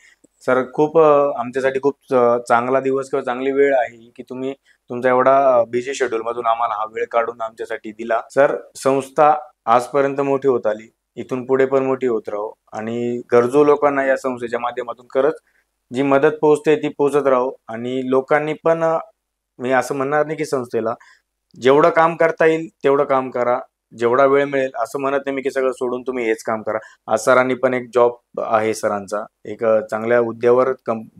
सर खूप आमच्यासाठी खूप चांगला दिवस किंवा चांगली वेळ आहे की तुम्ही तुमचा एवढा बिझी शेड्यूल मधून आम्हाला हा वेळ काढून आमच्यासाठी दिला. सर, संस्था आजपर्यंत मोठी होत आली, इथून पुढे पण मोठी होत राहो आणि गरजू लोकांना या संस्थेच्या माध्यमातून खरंच जी मदत पोहोचते ती पोहोचत राहो. आणि लोकांनी पण, मी असं म्हणणार नाही की संस्थेला जेवढं काम करता येईल तेवढं काम करा, जेवढा वेळ मिळेल असं म्हणत नाही मी की सगळं सोडून तुम्ही हेच काम करा. आज सरांनी पण एक जॉब आहे, सरांचा एक चांगल्या हुद्द्यावर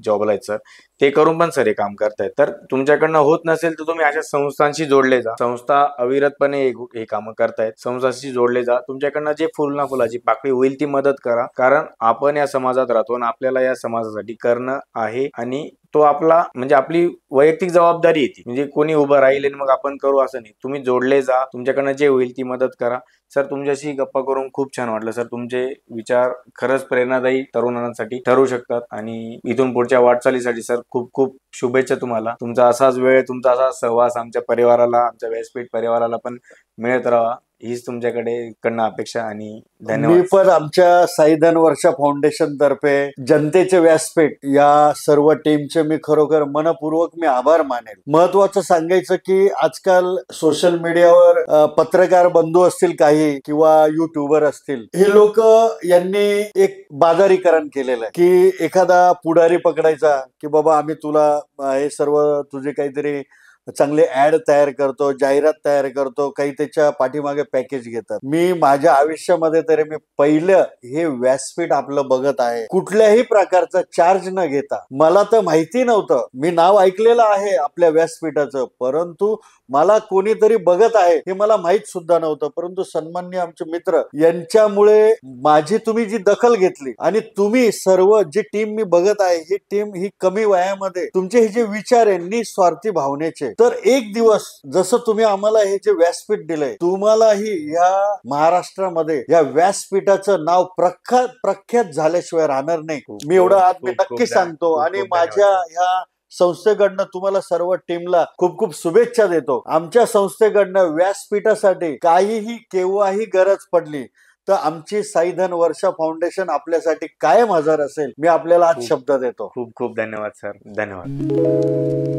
जॉबला आहेत सर, ते करून पण सर हे काम करतायत. तर तुमच्याकडनं होत नसेल तर तुम्ही अशा संस्थांशी जोडले जा. संस्था अविरतपणे हे कामं करतायत, संस्थांशी जोडले जा. तुमच्याकडनं जे फुलाची पाकळी होईल ती मदत करा, कारण आपण या समाजात राहतो आणि आपल्याला या समाजासाठी करणं आहे आणि तो आपला म्हणजे आपली वैयक्तिक जबाबदारी येते. म्हणजे कोणी उभं राहील आणि मग आपण करू असं नाही. तुम्ही जोडले जा, तुमच्याकडनं जे होईल ती मदत करा. सर, तुमच्याशी गप्पा करून खूप छान वाटलं सर. तुमचे विचार खरंच प्रेरणादायी तरुणांसाठी ठरू शकतात आणि इथून पुढच्या वाटचालीसाठी सर खूप खूप शुभेच्छा तुम्हाला. तुमचा असाच वेळ, तुमचा असाच सहवास आमच्या परिवाराला, आमच्या व्यासपीठ परिवाराला पण मिळत राहा, हीच तुमच्याकडनं अपेक्षा आणि धन्यवाद. मी पण आमच्या साईधन वर्ष फाउंडेशन तर्फे जनतेचे व्यासपीठ या सर्व टीमचे मी खरोखर मनपूर्वक आभार मानेल. महत्वाचं सांगायचं की आजकाल सोशल मीडियावर पत्रकार बंधू असतील काही किंवा युट्यूबर असतील, हे लोक यांनी एक बाजारीकरण केलेलं आहे की एखादा पुढारी पकडायचा की बाबा आम्ही तुला हे सर्व तुझे काहीतरी चांगले ऍड तयार करतो, जाहिरात तयार करतो, काही त्याच्या पाठीमागे पॅकेज घेतात. मी माझ्या आयुष्यामध्ये तरी मी पहिलं हे व्यासपीठ आपलं बघत आहे, कुठल्याही प्रकारचा चार्ज न घेता. मला तर माहिती नव्हतं, मी नाव ऐकलेलं आहे आपल्या व्यासपीठाचं, परंतु मला कोणीतरी बघत आहे हे मला माहित सुद्धा नव्हतं. परंतु सन्माननीय आमचे मित्र यांच्यामुळे माझी तुम्ही जी दखल घेतली आणि तुम्ही सर्व जी टीम मी बघत आहे, ही टीम ही कमी वयामध्ये तुमचे हे जे विचार आहे निस्वार्थी भावनेचे, तर एक दिवस जसं तुम्ही आम्हाला हे जे व्यासपीठ दिलंय, तुम्हालाही या महाराष्ट्रामध्ये या व्यासपीठाचं नाव प्रख्यात झाल्याशिवाय राहणार नाही, मी एवढं आज मी नक्की सांगतो. आणि माझ्या ह्या संस्थेकडनं तुम्हाला सर्व टीमला खूप खूप शुभेच्छा देतो. आमच्या संस्थेकडनं व्यासपीठासाठी काहीही केव्हाही गरज पडली तर आमची साईधन वर्ष फाउंडेशन आपल्यासाठी कायम हजर असेल, मी आपल्याला आज शब्द देतो. खूप खूप धन्यवाद सर. धन्यवाद.